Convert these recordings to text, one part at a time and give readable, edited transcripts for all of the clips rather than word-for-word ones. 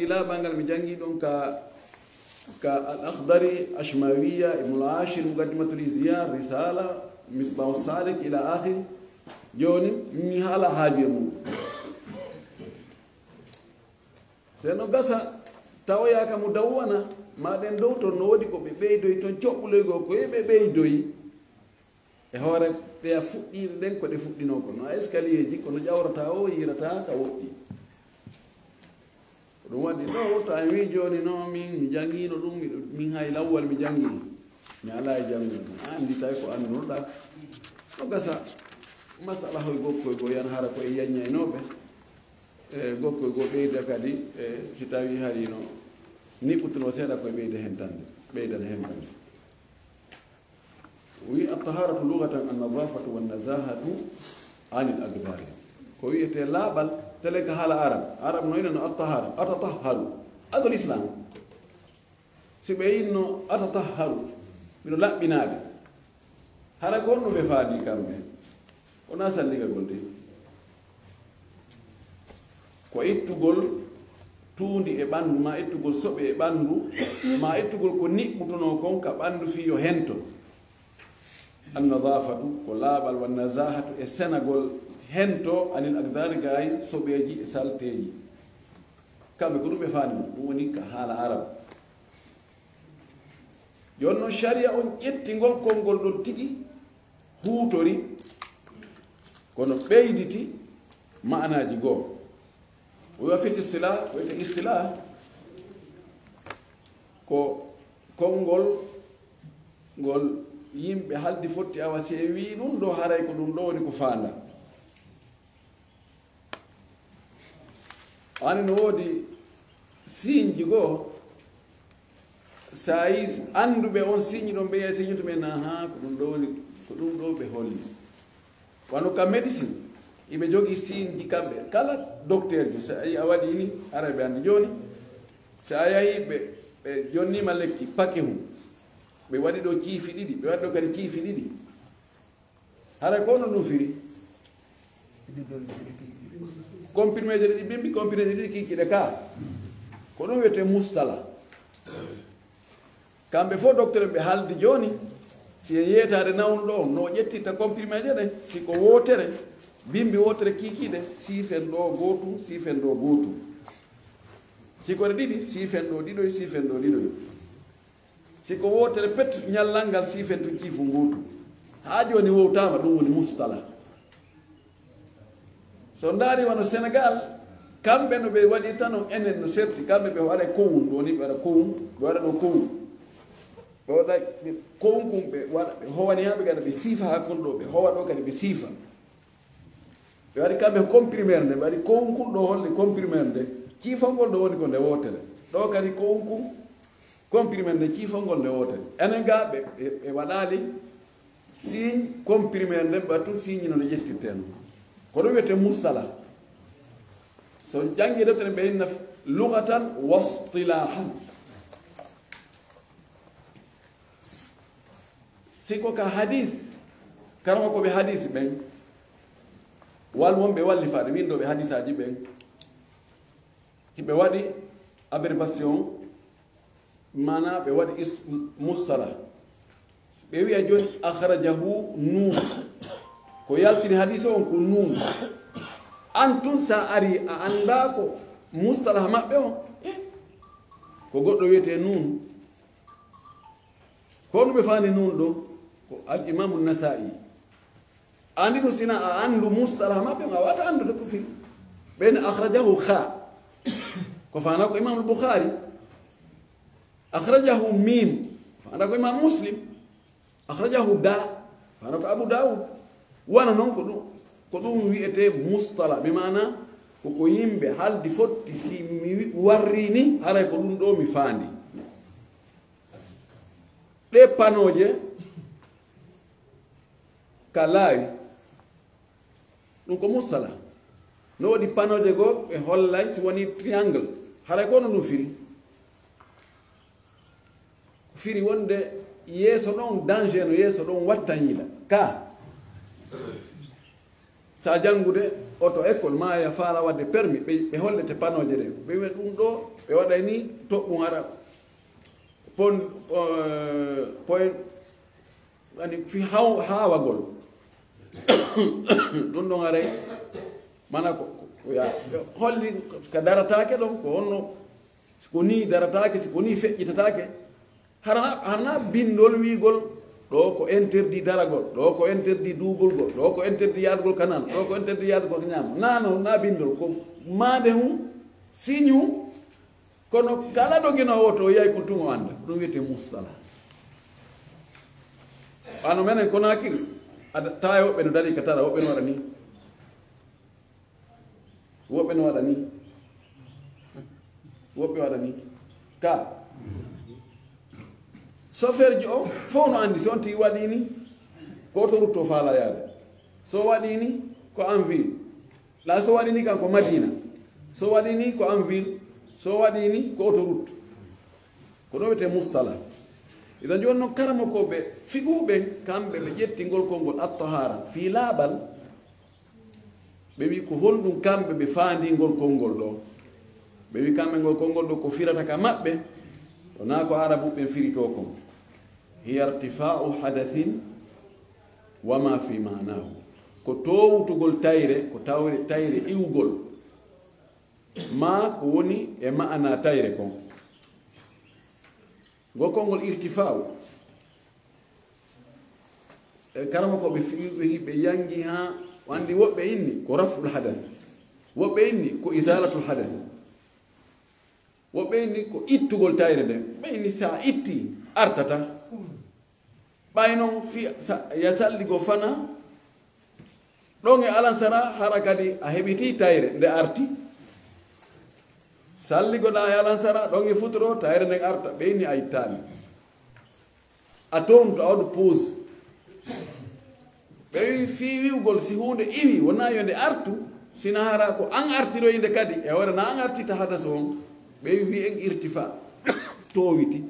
ila bangal mi jangi don ka al-Akhdari, Ashmawiya, Ibn al-Ashir, Muqaddimatul Izyan, Risala, Misbah as-Salik ila akhir. Joni mi hala haaje mum seno gasa tawaya ka mudawwana ma den dow to no wodi ko be beydoy ton ciobbule go ko be beydoy e hore te fuddire den ko de fuddino ko no escalier ji ko no jawrata o yirata ka woddi do wadi do ta mi joni no min jangino dum min hay lawwal mi jangi mi ala jangi andi tay ko andu da no gasa masala hoy gokko go yan hara ko e yanya inobe gokko go beede kadi si tawi harino ni putno seda ko beede hentande beedana hentande wi at-taharatu lughatan an-nadhafatu wan-nazahatu 'an al-aqdar ko wiete labal tele ka hala arab no ina at-tahara atatahharu adul islam sibe inno atatahharu bino labbinaade hara gonno be faadi kambe ona salliga golde ko ittugol tuundi e bandu ma ittugol sobe e bandu ma ittugol ko nibbutono kon ka bandu fi yo hento an-nadhafatu ko labal wan nazahatu e senagol hento anil aqdar gay sobeji e salteji kambe ko dum be faani dum woni ka hala arab jonno sharia on ƴettingol kongol don tigi huutori kono beyditi maanaji go wa fi istilah wa fi istilah ko kongol gol yimbe haldi fotti awa sewi dum do haray ko dum do woni ko faanda ani no wodi sinji go sais andube on sinji do be sinji to men ha ko dum do woni ko dum do be holli wano ka medicine ibe jogi sinji kambe kala docteur ji sa ay awadi ni arabe andi joni sa ay be jonni maleki pakehum be wadi do ciifi didi be waddo kadi ciifi didi hara ko no firi comprimé de bimbi comprimé de kiki de ka ko no wete mustala kambe fo docteur be haldi joni si yetare nawno no ƴettita comprimé de si ko wotere bimbi wotere kikide sifen do gotu si ko didi sifen do dido si ko wotere pet nyallangal sifen to kifu gotu ha joni wowtama dum woni mustala so ndari wano Senegal kambe no be wadi tan enen no serti kambe be wada kowun do ni be wada kowun be wada do kowun be wada kowun kumbe wada be howani habe gada be sifa hakundo be howa do kadi be sifa be wadi kambe comprimer de wadi kowun kun do holli comprimer de cifangol do woni ko de wotere do kadi kowun kun comprimer de cifangol de wotere enen ga be wadali signe comprimer de batu signe no jettiten ko do wete mustala so jangi deftere be inna lughatan wastilahan siko ka hadith karama ko be hadith ben wal won be walli faade min do be hadisaji ben hibe wadi abbreviation mana be wadi mustala be wi'a joni akhrajahu nun ko yaltini hadith on ko nun antun sa ari a anda ko mustalah mabbe on ko goddo wiete nun ko no be fani nun do ko al imam an-Nasa'i andi no sina a andu mustalah mabbe on wata andu ko fi ben akhrajahu kha ko fana ko imam al-Bukhari akhrajahu mim fana ko imam Muslim akhrajahu da fana ko Abu Dawud wana non ko dum wi'ete mustala bi mana ko yimbe haldi fotti si mi warrini hara ko dum do mi fandi de panoje kalai dum ko mustala no di panoje go e hollay si woni triangle hara ko no firi wonde yeso don danger no yeso don wattanyila ka sa janngude oto école ma ya faala wadde permis ɓe hollete panoje ɗe ɓe wi ɗum ɗo ɓe waɗay ni toɓɓum ara point ani fi haawagol ɗum ɗon aray mana ko ya holli ko daratake ɗon ko honno ko ni daratake siko ni feƴƴitatake harana bindol wiigol ɗo ko interdit daragol ɗo ko interdit duugolgol ɗo ko interdit yaadugol kanal ɗo ko interdit yaadugol ko ñaama nano na bindol ko maande hum signe hum kono kala ɗo ginowo to yayi ko tumo anda ɗum wiyete mustala ano menen kono hakkil aɗa tawi woɓɓe no dari ka tara woɓɓe no waɗa ni woɓɓe no waɗa ni woɓɓe waɗa ni ka chauffeur ji o fof no andi so on tigi waɗi ni ko to rutto faala yaade so waɗi ni ko en ville la so waɗi ni kan ko madina so waɗi ni ko en ville so waɗi ni ko autoroute ko ɗo wiyete mustala idan joni noon karama ko ɓe figuɓe kamɓe ɓe ƴettingol kolngol attahara fi laaɓal ɓe wi ko honɗum kamɓe ɓe faandingol kolngol ɗo ɓe wi kamɓe ngol kolngol ɗo ko firata ka maɓɓe wona ko arabuɓe firito kon hiya irtifau hadathin wama fi manahu ko towutugol tayre ko tawre tayre iwgol ma ko woni e ma'ana tayre kon ngol kolngol irtifau e karama ko ɓe yangi ha wandi woɓɓe inni ko raful hadath woɓɓe inni ko isalatul hadath woɓɓe inni ko ittugol tayre nde ɓe inni sa itti artata ɓay noon ya salligo fana ɗon e alansara hara kadi a heɓiti tayre nde arti salligoɗa e alansara ɗon e futoro tayre nden arta ɓe inni a ittani a toon to a waɗu pause ɓe wi fi wiwgol si hunde iwi wona yo nde artu sina hara ko an artiroyinde kadi e waɗa na an artita hadaso on ɓe wi en irtifa towiti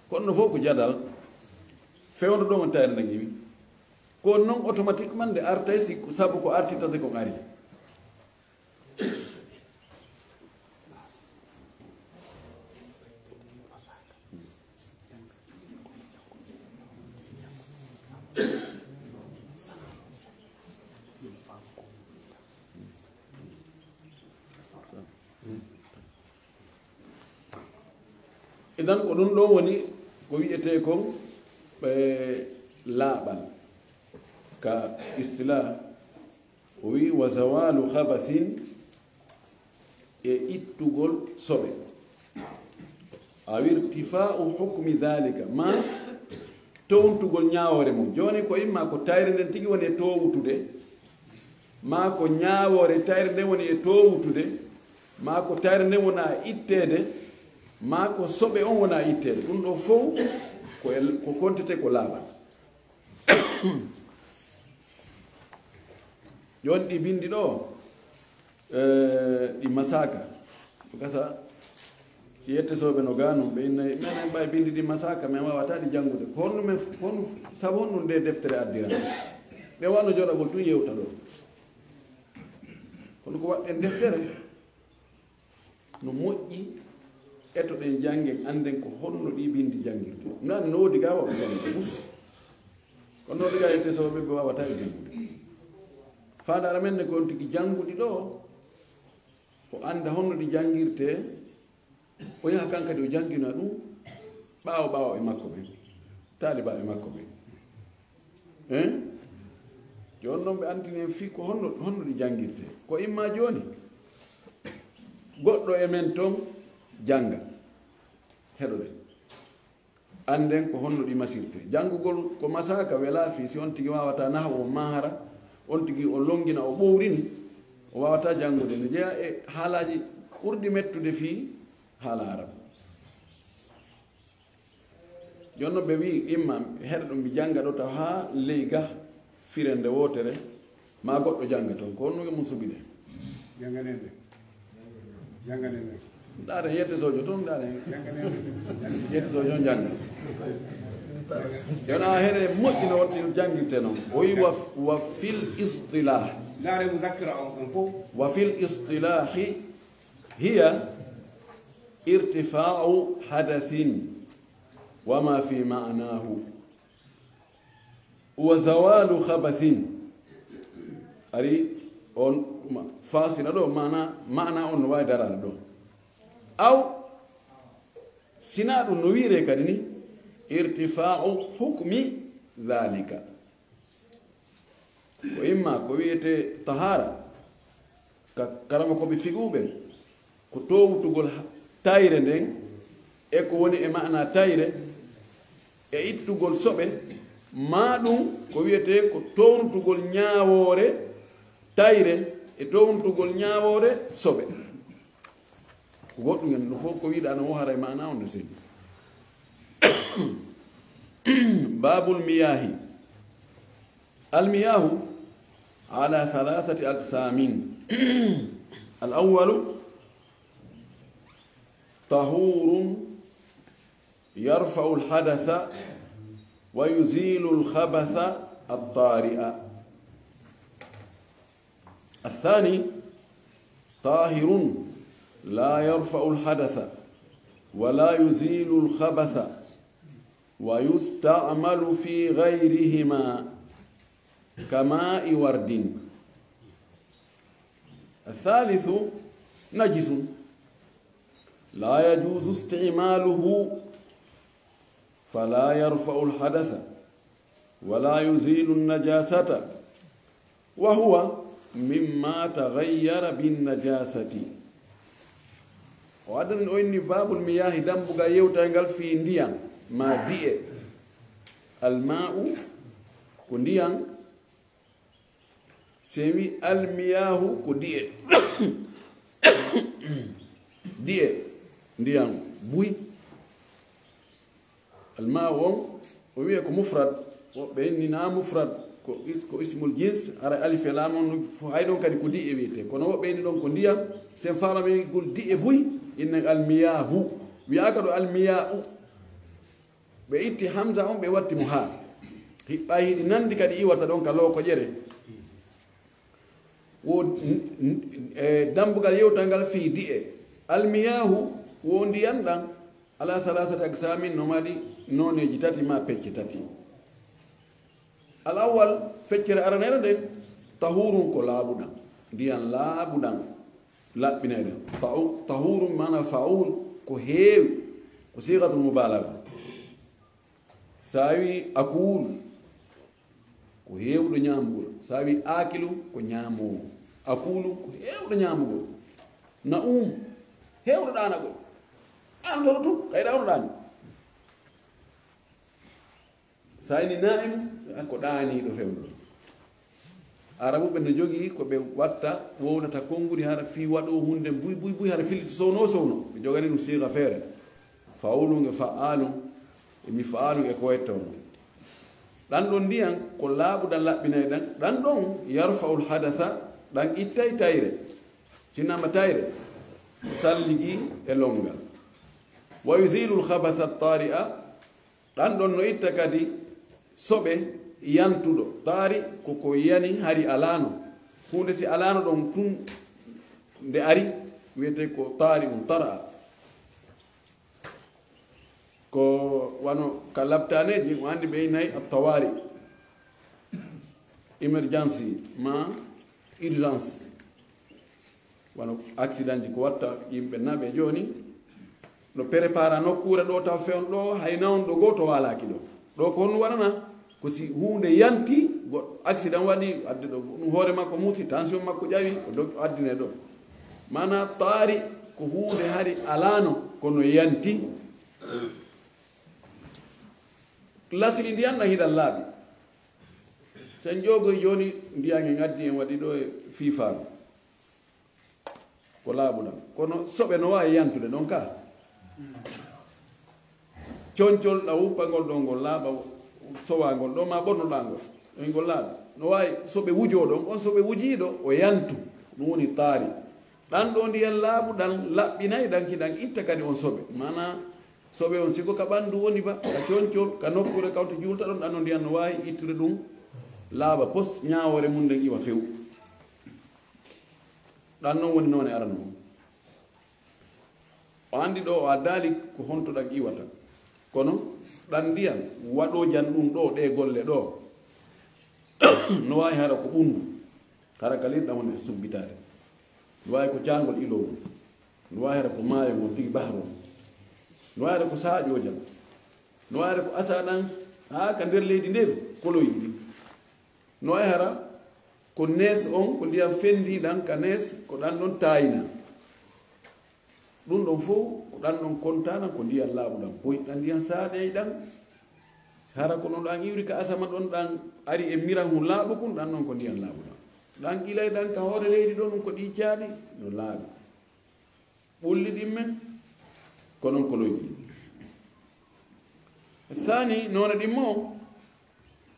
kono fof ko jadal fewdo ɗo on tayre nde iwi ko noon automatiquement nde artay si sabu ko artitade kon ari idan ko ɗum ɗon woni ko wiyete kon ɓe laaɓal ka istila o wi wa zawalu habathin e ittugol soɓe aw irtifau hukmi dhalika ma towntugol ñawore mum joni ko imma ko tayre nden tigi woni e towutude ma ko ñawore tayre nden woni e towutude ma ko tayre nden wona ittede ma ko soɓe on wona ittede ɗum ɗo fof ko kontete ko laaɓal joni ɗi bindi ɗo ɗi masaka gasa si yettesoɓe no ganum ɓe innayi minen ɓay bindi ɗi masaka min wawata ɗi janngude ko honnumen hon sabu honɗum nde deftere addira ɓe wano joɗagol tun yewta ɗo kono ko waɗɗen deftere no moƴƴi eto ɗen janggen anden ko honno ɗi bindi jangirte nani no wodi ga waɓe jangde mus kono no ɗiga yettesoɓe ɓe wawata e janngude faadara men ne ko on tigi jannguɗi ɗo o anda honno ɗi jangirte o yaha kan kadi o jangina ɗum ɓawo e makko ɓe taaliba e makko ɓe joni noon ɓe antini fi ko honno ɗi jangirte ko imma joni goɗɗo e men toon janga heɗoɗen anden ko honno ɗi masirte janngugol ko masaka wela fi si on tigi wawata naha o mahara on tigi o longina o ɓowrini o wawata janngude ne jeeya e haalaji ɓurɗi mettude fi haala arab jonno ɓe wi imma heɗa ɗum mi jannga ɗo taw ha ley ga firende wotere ma goɗɗo jannga toon ko honno mum suɓide janganede ɗaren yettesojo toon ɗaren yettesojo on jannga yana here moƴƴina wotti jangirte noon o wi wa fil istilah wa fil istilahi hiya irtifa'u hadathin wama fi ma'nahu wa zawalu khabathin ari on fasina ɗo mana on no wawi darade ɗo aw sina ɗum no wiire kadi ni irtifa'u hukmi dhalika ko imma ko wiyete tahara karama koɓe figuɓe ko towtugol tayre nden e ko woni e mana tayre e ittugol soɓe ma ɗum ko wiyete ko townutugol ñaawore tayre e townutugol ñaawore soɓe goɗɗum en no fof ko wiɗa no wohara e mana on no seni babul miyahi almiyahu ala 3 aqsamin الأول طهور يرفع الحدث ويزيل الخبث الطارئ الثاني طاهر لا يرفع الحدث ولا يزيل الخبث ويستعمل في غيرهما كماء ورد الثالث نجس لا يجوز استعماله فلا يرفع الحدث ولا يزيل النجاسة وهو مما تغير بالنجاسة وأدن أني باب المياه دمبغا يوتانغال في نديان ما دي الماء كنديان سمي المياه كدي دي نديان بوي الماء ويكو مفرد وبيننا مفرد ko ismul jins ara alif e lamon hay don kadi ko di e wiete kono wobbe ni don ko ndiyam sen fala be gol di e buy inna al miyahu wiaka do al miyau be itti hamza on be watti muha hibay nandi kadi iwata don ka loko jere wo dambugal yewtangal fi di e al miyahu wo ndiyam dan ala 3 aqsamin nomadi noneji tati ma pecce tati الأول فكر أرنينا ده طهور كلابنا ديان لابنا لا بنينا طهور معنى فعول كهيو وصيغة المبالغة ساوي أكول كهيو دنيامبول ساوي آكلو كنيامو أكول كهيو دنيامبول نأوم هيو دانا بول أنا تلتو كايدا دانا sayni naim ko daani do fewdo arabu be no jogi ko be watta wownata kongudi hara fi wado hunde buy hara filti sowno be jogani no siga fere faulu nge faalu e mi faalu e ko etto dan don diyan ko laabu dan labbinay dan don yarfaul hadatha dan ittay tayre sinama tayre salligi e longa wa yuzilu al khabatha at tari'a dan don no itta kadi soɓe yantuɗo taari koko yani hari alano hunde si alano ɗon tun nde ari wiyete ko taari tara ko wano ka labtaneji o andi ɓe nayi a tawari emergency ma urgence wano accident ji ko watta yimɓe naɓe joni no prépara nokkure ɗo taw fewn ɗo hayna on ɗo goto walaki ɗo ko honno waɗana ko si hunde yanti goɗɗo accident waɗi adde ɗo ɗum hoore makko muusi tension makko ƴawi o addine ɗo mana taari ko hunde hari alano kono yanti lasili ndiyan ɗan hiɗan laaɓi sen jogoy joni ndiyange addi en waɗi ɗo e fifaru ko laaɓuɗam kono soɓe no wawi yantude ɗon ka concol ɗa wuppagol ɗo ngol laaɓa sowagol ɗo ma ɓonnoɗangol en gol laaɓa no wawi soɓe wujo ɗon on soɓe wujiɗo o yantu ɗum woni taari ɗan ɗo ndiyan laaɓuɗan laɓɓinayi ɗankiɗan itta kadi on soɓe mana sobe on siko ka bandu woni ba ka cionciol ka nokkure kawto julta ɗon ɗanno ndiyan no wawi ittude ɗum laaɓa pos ñawore mum nden iwa few ɗan noon woni noone arano o andi ɗo o a daali ko honto ɗan iwata kono ɗan ndiyan waɗojan ɗum ɗo ɗe golle ɗo no wawi hara ko ɓundu hara kalirɗam wonde subbitade no wawi ko cangol ilowol no wawi hara ko maayo ngol tigi bahro no wawi hara ko saaƴojam no wawi hara ko asa ɗan ha ka nder leydi nder koloyi ɗi no wawi hara ko nees on ko ndiyam fendi ɗan ka nees ko ɗan ɗon tayina ɗum ɗon fof ko ɗan ɗon kontana ko ndiyam laaɓuɗam boy ɗan ndiyam saaɗey ɗan hara ko no ɗan iwri ka asama ɗon ɗan ari e miran hu laaɓu kum ɗan ɗon ko ndiyam laaɓuɗam ɗan ilay ɗan ka hoore leydi ɗo ɗum ko ɗi caaɗi no laaɓi ɓulli ɗin men ko noon koloji thani noone ɗimmo o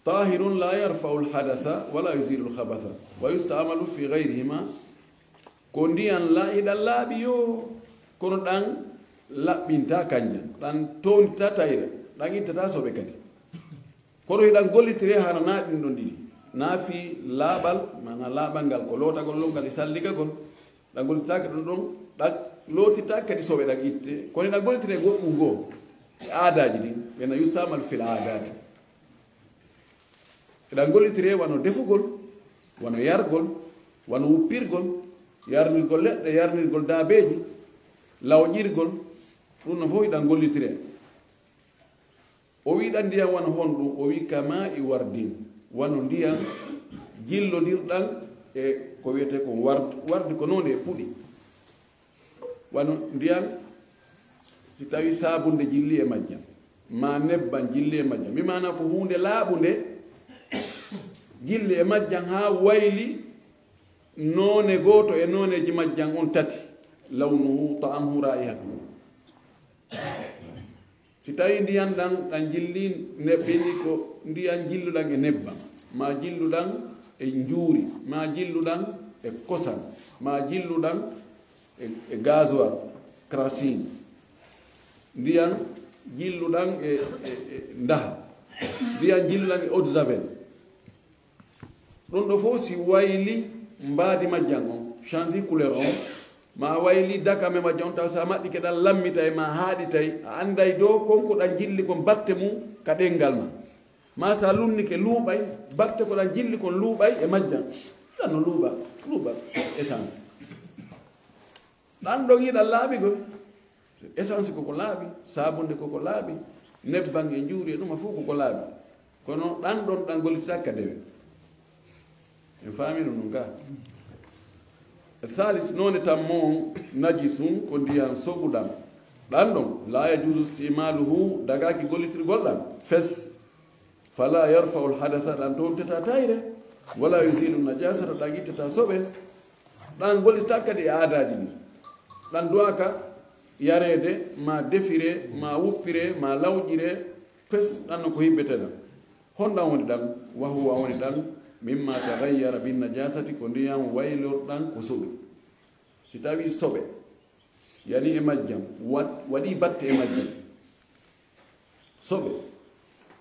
tahirun la yarfau lhadatha wala yusiru lhabatha wa yustamalu fi gayrihima ko ndiyan lahiɗan laaɓi yo kono ɗan laɓɓinta kanjan ɗan townita tayra ɗan ittata soɓe kadi kono hiɗan gollitire hana naaɗin ɗon ɗiɗi naafi laaɓal mana laaɓal ngal ko lootagol ɗon ngal e salligagol ɗan gollititake ɗon ɗon ɗan lootita kadi soɓe ɗan itte kono ɗan gollitire goɗɗum goo e aadaji ɗin ɓena yustamal fil aadati eɗan gollitire wano defugol wano yargol wano wuppirgol yarnirgol leɗɗe yarnirgol daabeji lawƴirgol ɗum no fof eɗan gollitire o wiɗan ndiyam wano honɗum o wi kama i wardin wano ndiyam jillodirɗan e ko wiyete ko wardi ko noon e puɗi wano ndiyam si tawi sabunde jilli e majjam ma nebban jilli e majjam mi mana ko hunde laaɓunde jilli e majjam ha wayli noone goto e nooneji majjam on tati lawnuhu ta'amuhu ra'ihatu si tawi ndiyan ɗan jilli nebbini ko ndiyan jilluɗan e nebbam ma jilluɗan e njuuri ma jilluɗan e kosan ma jilluɗan e gasoil crasine ndiyan jilluɗan e ndaha ndiyan jilluɗan e eau de javel ɗum ɗo fof si wayli mbaadi majjan on changi couleur on ma wayli dakame majjan on taw sa maɗɗi keɗan lammita e ma haaɗi tawi a anday dow konko ɗan jilli kon batte mum ka ɗengal ma sa lunnike luuɓay batte ko ɗan jilli kon luuɓay e majjan ɗan no luuɓa essence ɗan ɗon yiɗan laaɓi goy essence koko laaɓi sabunde koko laaɓi nebban e njuuri e ɗuma fof koko laaɓi kono ɗan ɗon ɗan gollitata ka dewe en faamino ɗum ga salis noone tammo on najisum ko ndiyan soɓuɗam ɗan ɗon la yajusu istimaluhu dagaki gollitirgol ɗam fes fala yarfau lhadatha ɗan tontata tayre wala yusilu najasata ɗan ittata soɓe ɗan gollita kadi e aadaji ɗi ɗan duwaka yarede ma defire ma wuppire ma lawƴire fes ɗan no ko hiɓɓeteɗam honɗan woni ɗan wahuwa woni ɗan mimma tagayyara bin najasati ko ndiyam waylorɗan ko soɓi si tawi soɓe yani e majjam waɗi batte e majjam soɓe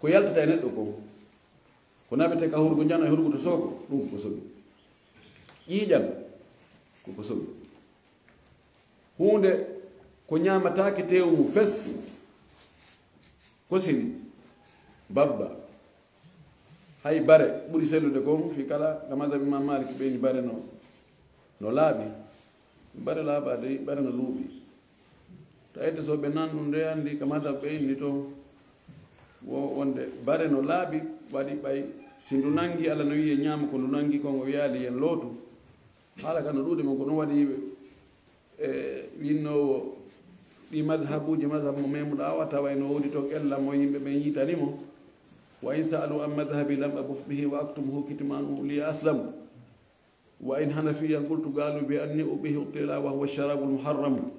ko yaltata e neɗɗo ko naɓete ka hurgo jana e hurgo to sooko ɗum ko soɓi ƴiiƴam koko soɓi hunde ko ñamatake tewu mum fes kosini babba hay bare ɓuri sellude kon fi kala ga madhabi imam malik ɓeyni bare no laaɓi bare laaɓade bare no luuɓi tawede so ɓe nan ɗum nde andi ka madhab ɓeyni to wonde bare no laaɓi waɗi ɓay si ndu nangi allah no wiye ñaama ko ndu nangi kon o wiyaali yen lootu haala ka no ɗuuɗi mon ko ɗum waɗi winnowo ɗi madhabuji madhab mo memuɗa awa tawa no wodi to ƴellam mo yimɓe ɓen yitanimo wa in sa'alu an madhhabi lam abuh bihi wa aktumhu kitmanu li aslamu wa in hanafiyan qultu qalu bi anni ubihi uqtila wa huwa ash-sharabu al-muharram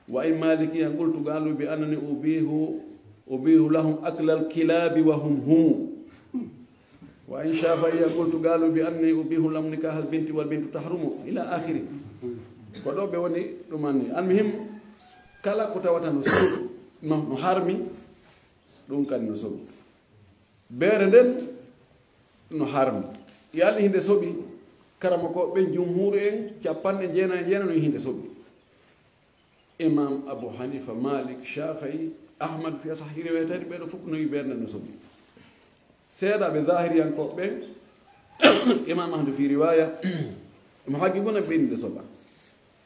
wa in malikiyan qultu qalu bi annani ubihu lahum akla al-kilabi wa hum wa in shafi'iyan qultu qalu bi anni ubihu lam nikah al-binti wal bintu tahrumu ila akhiri ko ɗo ɓe woni ɗumanni almuhim kala ko tawata no suuɗu no harmi ɗum kadi no soɓi beere nden no harmi yalli hinde soɓi karama ko ɓe jumhuru en 99 no hinde soɓi imam Abu Hanifa Malik Shafi'i Ahmad fiya sahih riwayatati ɓeɗo fof noyi beerde no soɓi seeɗaɓe zahiriyankoɓe imam Ahmad fi riwaya mo haqqiguna ɓeni nde soɓa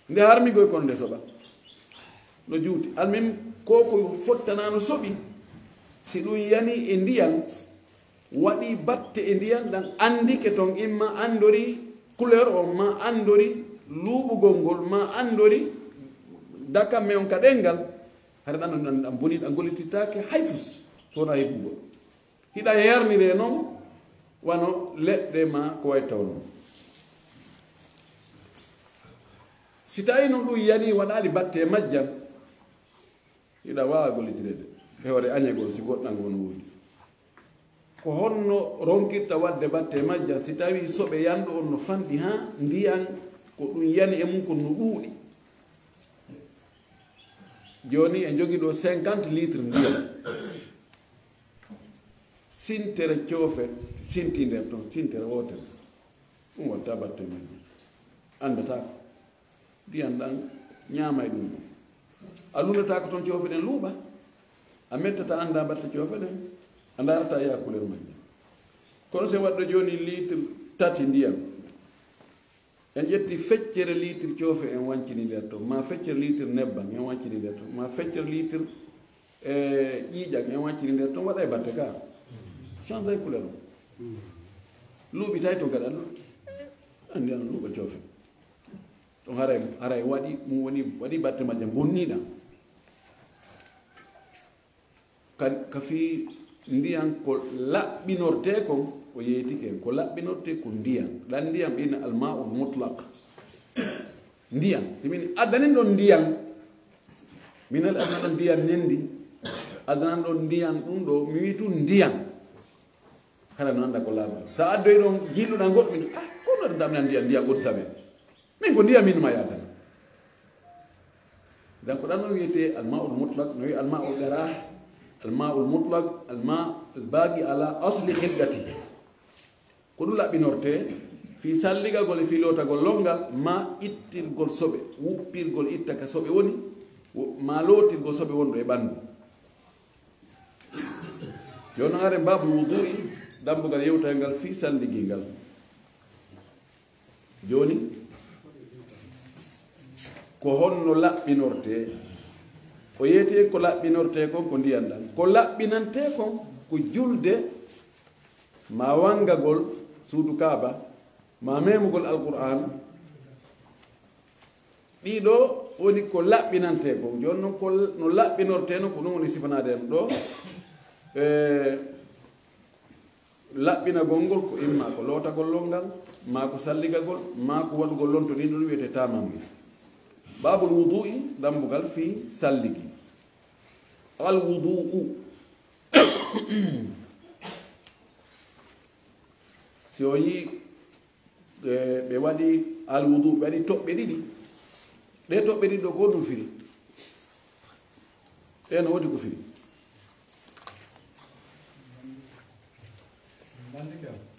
nde harmigoy kono nde soɓa no juuti almin koko fottana no soɓi si ɗum yani e ndiyan waɗi batte e ndiyan ɗan andike ton imma andori couleur o ma andori luuɓugol ngol ma andori daka me on ka ɗengal hara ɗan ɗan boni ɗan gollititake hayfus sowona heɓugol hiɗa yarnire noon wano leɗɗe ma ko way taw noon si tawi noon ɗum yani waɗali batte e majjam hiɗa wawa gollitirede hewre añegol si goɗɗal ngol no woodi ko honno ronkirta wadde batte e majjam si tawi soɓe yanɗo on no fanɗi ha ndiyan ko ɗum yani e mum ko no ɗuuɗi joni e jogui ɗo 50 litre ndiyam sintere coofe sinti nder toon sintere wotere ɗum watta batte e majjam andatako ndiyan ɗan ñaamay ɗum ɗum a lundatako toon coofe ɗen luuɓa a mettata anda batte coofe ɗen a darata yakkuler majjam kono se waɗɗo joni litre tati ndiyam en ƴetti feccere litre coofe en wancini nder toon ma feccere litre nebban en wancini nder toon ma feccere litre ƴiiƴak en wancini nder toon waɗa e batte ka change ay couleur o luuɓi tay to kadi andi ano luuɓa coofe ɗon haray waɗi mum waɗi batte majjam bonniɗam ka fi ndiyan ko laɓɓinorte kon o yeetike ko laɓɓinorte ko ndiyan ɗan ndiyam ɓina almaul mutlaq ndiyan simini addanin ɗon ndiyan minal adana ɗon ndiyan nendi adanan ɗon ndiyan ɗum ɗo mi wi tun ndiyan hara no anda ko laaɓal sa addoy ɗon jilluɗa goɗɗo min kono ɗo damna ndiyan ɓoti samen min ko ndiyan min ma yadan donc ɗan ɗon wiyete almaul mutlaq no wi almaul garah almaul mutlaq alma albaqi ala asli khilqati ko ɗum laɓɓinorte fi salligagol e fi lootagol longal ma ittirgol soɓe wuppirgol itta ka soɓe woni ma lootirgol soɓe wonɗo e ɓanndu joni noon are babul wudui dambugal yewtay ngal fi salligingal joni ko honno laɓɓinorte o yeeti ko laɓɓinorte kon ko ndiyan ɗan ko laɓɓinante kon ko julde ma wangagol suudu kaaba ma memugol alqur'an ɗiɗo woni ko laɓɓinante kon joni noon ko no laɓɓinorte no ko ɗum woni sifanade en ɗo laɓɓinagol ngol ko imma ko lootagol longal ma ko salligagol ma ko waɗugol lonto ni ɗum wiyete tamammi babul wudui dambugal fi salligi al wuduu si o yi ɓe waɗi al wudu ɓe waɗi toɓɓe ɗiɗi ɗe toɓɓe ɗiɗi ɗo ko ɗum firi ɗen wodi ko firi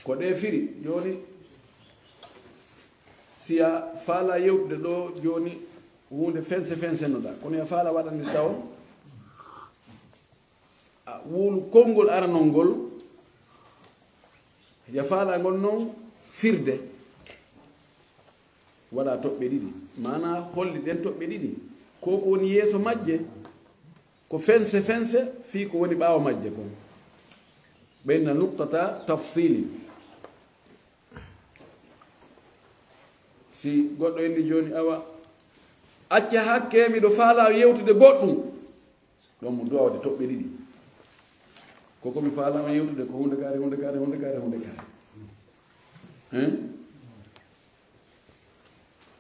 ko ɗe firi joni siya faala yewtude ɗo joni hunde fense noɗa kono ya faala waɗande taw wulu konngol aranol ngol ya faala ngol noon firde waɗa toɓɓe ɗiɗi mana holli ɗen toɓɓe ɗiɗi ko ko woni yeeso majje ko fense fi ko woni ɓaawo majje kon ɓeyna nuqtata tafsili si goɗɗo indi joni awa acca hakke miɗo faala yewtude goɗɗum ɗon mo duwa wade toɓɓe ɗiɗi koko mi faalama yewtude ko hunde kaare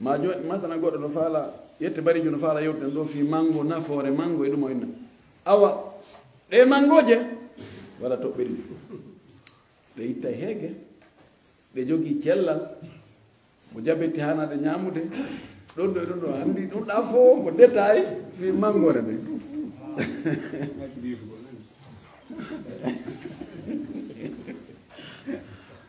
ma joni masana goɗɗo no faala yette barijo no faala yewtude ɗo fi mango nafoore mango e ɗum o inna awa ɗe mangoje waɗa toɓɓe ɗiɗi ɗe itta heege ɗe jogii cellal mo jabetti hanade ñamude ɗon ɗo e ɗon ɗo anndi ɗum ɗa fof ko détail fi mangore nde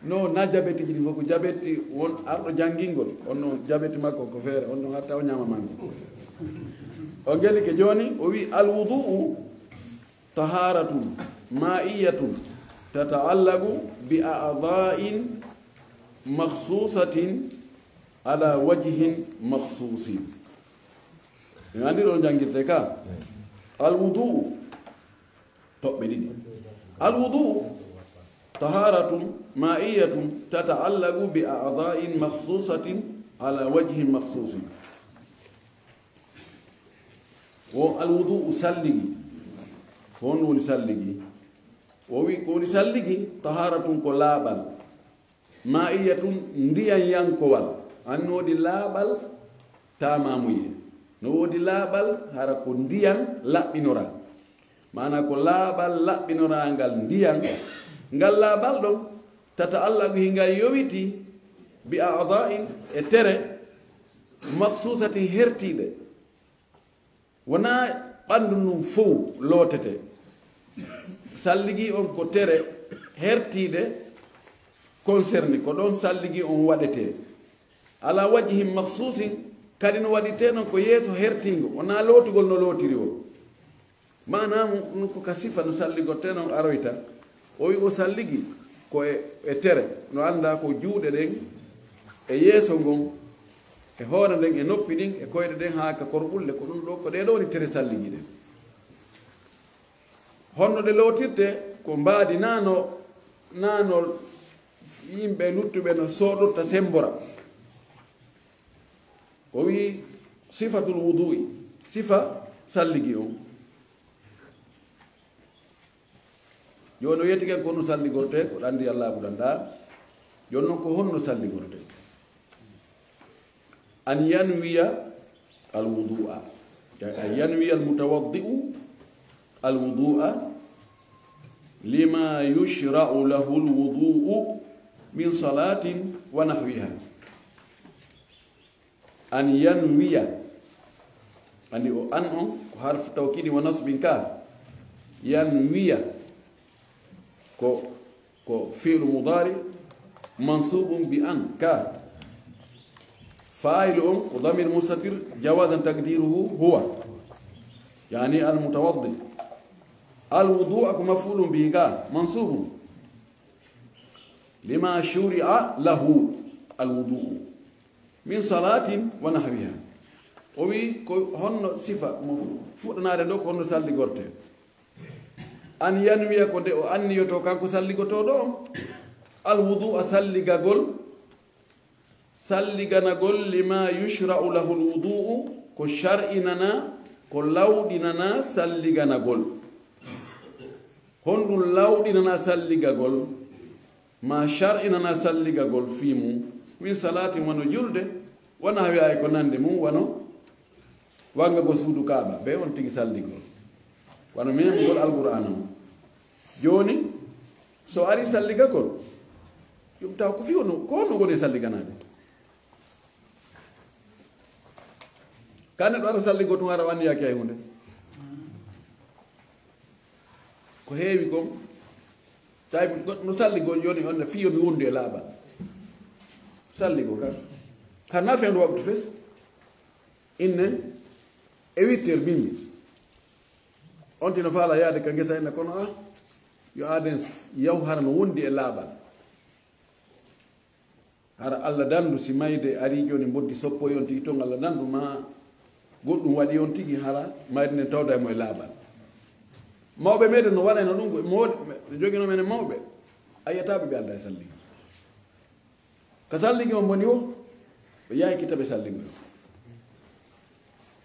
no na jabeti jidi foko jabeti won ardo jangingol onno jabeti makko ko fere onno hatta o nyama mango o geli ke joni o wi al wudu'u taharatun ma'iyatun tata'allaqu bi a'dha'in makhsusatin ala wajhin makhsusin andi don jangirde ka al wudu'u tobbe didi al wudu'u taharatun ma'iyatun tata'allaqu bi a'dha'in makhsusatin ala wajhin makhsusin wo al wudu'u salligi hon woni salligi o wi ko woni salligi taharatun ko laabal ma'iyatun ndiyan yankowal an wodi laabal tamamuye no wodi laabal hara ko ndiyan labbinora mana ko laabal labbinora ngal ndiyan ngal laabal ɗon tata'allaqu hingal yowiti bi a'dha'in e tere makhsusati hertiɗe wona ɓandu num fof lootete salligi on ko tere hertiɗe concerné ko ɗon salligi on waɗete ala wajhin makhsusin kadi no waɗite noon ko yeeso hertingo wona lootugol no lootiri o manam ko ka sifa no salligote noon aroyta o wi o salligi ko e tere no anda ko juuɗe ɗen e yeeso ngon e hoore nden e noppi ɗin e koyɗe ɗen haa ka korɓulle ko ɗum ɗo ko ɗeɗo woni tere salligi ɗen honno ɗe lootirte ko mbaadi nano yimɓe luttuɓe no sooɗorta sembora o wi sifatul wudu'i sifa salligi on joni o yettiken ko no salligorte ko ɗandi allah ɓuɗanɗa joni noon ko honno salligorte an yanwiya alwudu'a an yanwiya almutawaddi'u alwudu'a lima yushra'u lahu alwudu'u min salatin wa nahwiha an yanwiya andi o an on ko harfu tawkidi wa nasbin ka yanwiya ko fi'lu mudari mansubun bi an ka فاعل وضمير مستتر جوازا تقديره هو يعني المتوضئ الوضوء مفعول به منصوب لما شرع له الوضوء من صلاة ونحوها وي هون صفة فدنا دو هون سالي غورتي ان ينوي كو دي ان يوتو كانكو سالي غوتو دو الوضوء سالي غول salliganagol lima yushra'u lahu alwudu'u ko shar'inana ko lawɗinana salliganagol honɗum lawɗinana salligagol ma shar'inana salligagol fimu min salati wano julde wona hawi ay ko nande mum wano wanga go suudu kaaba be on tigi salligol wano min gol alqur'ana o joni so ari salligagol yum taw ko fi ono ko no goni salliganade kane ɗo ara salligo tun ara wanniyaki hay hunde ko heewi kom tawi no salligo joni on fiyo mi wondi e laaɓal salligo kan harna fendu waɓtu fes inne e 8 heures bimbi on tino faala yaade ka gesa enne kono yo aaden yaw hara no wondi e laaɓal hara allah dandu si mayde ari joni boddi soppo yon tigi ton allah dandu ma goɗɗum waɗi on tigi hara mayde tawda e mo e laaɓal mawɓe meɗen no waɗayno ɗum mawɗe jogino men mawɓe a yiyataɓe ɓe alda e salligi ko salligi on boni o ɓe yahi kitaɓe salligo o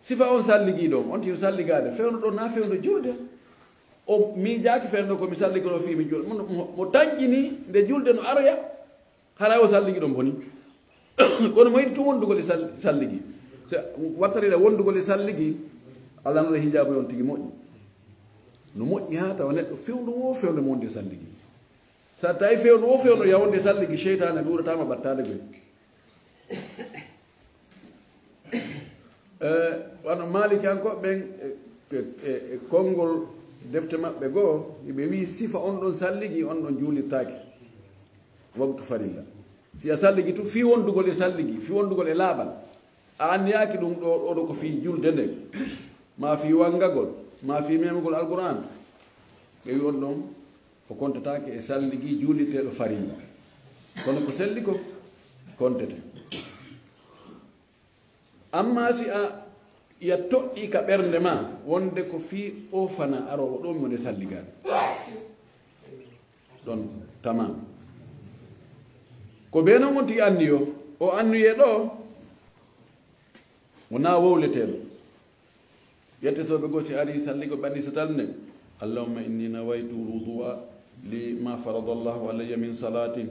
sifa on salligiɗo on tino salligade fewno ɗo na fewno juude o miijaki fewno komi salligono fi mi julde mo taƴƴini nde julde no aroya hara o salligiɗo boni kono mo yiɗi tum wondugol e salligi wattarire wondugol e salligi allah noɗo hijaabo on tigi moƴƴi no moƴƴi ha tawa neɗɗo fewnu wo fewne mo wonde salligi sa tawi fewnu wo fewno yawonde salligi cheytane ɗuuratama battade goy wano maliki an ko ɓen e konngol defte maɓɓe goo ɓe wi sifa on ɗon salligi on ɗon juulirtaake waktu farilla si a salligi tu fi wondugol e salligi fi wondugol e laaɓal a anniyaaki ɗum ɗo oɗo ko fi julde nden ma fi wangagol ma fi memugol alquran ɓe wi on ɗon o kontataake e salligi juulirteeɗo farilla kono ko selli ko kontete amma si a ya toɗɗi ka ɓernde ma wonde ko fi o fana arowo ɗon mone salligaade ɗon tamam ko ɓe noon on tigi anniyo o anniye ɗo wona wowleteɗo yette soɓe goo si ari salligo ɓanni so tal nden allahumma inni nawaytu wudua li ma farada llahu alayya min salatin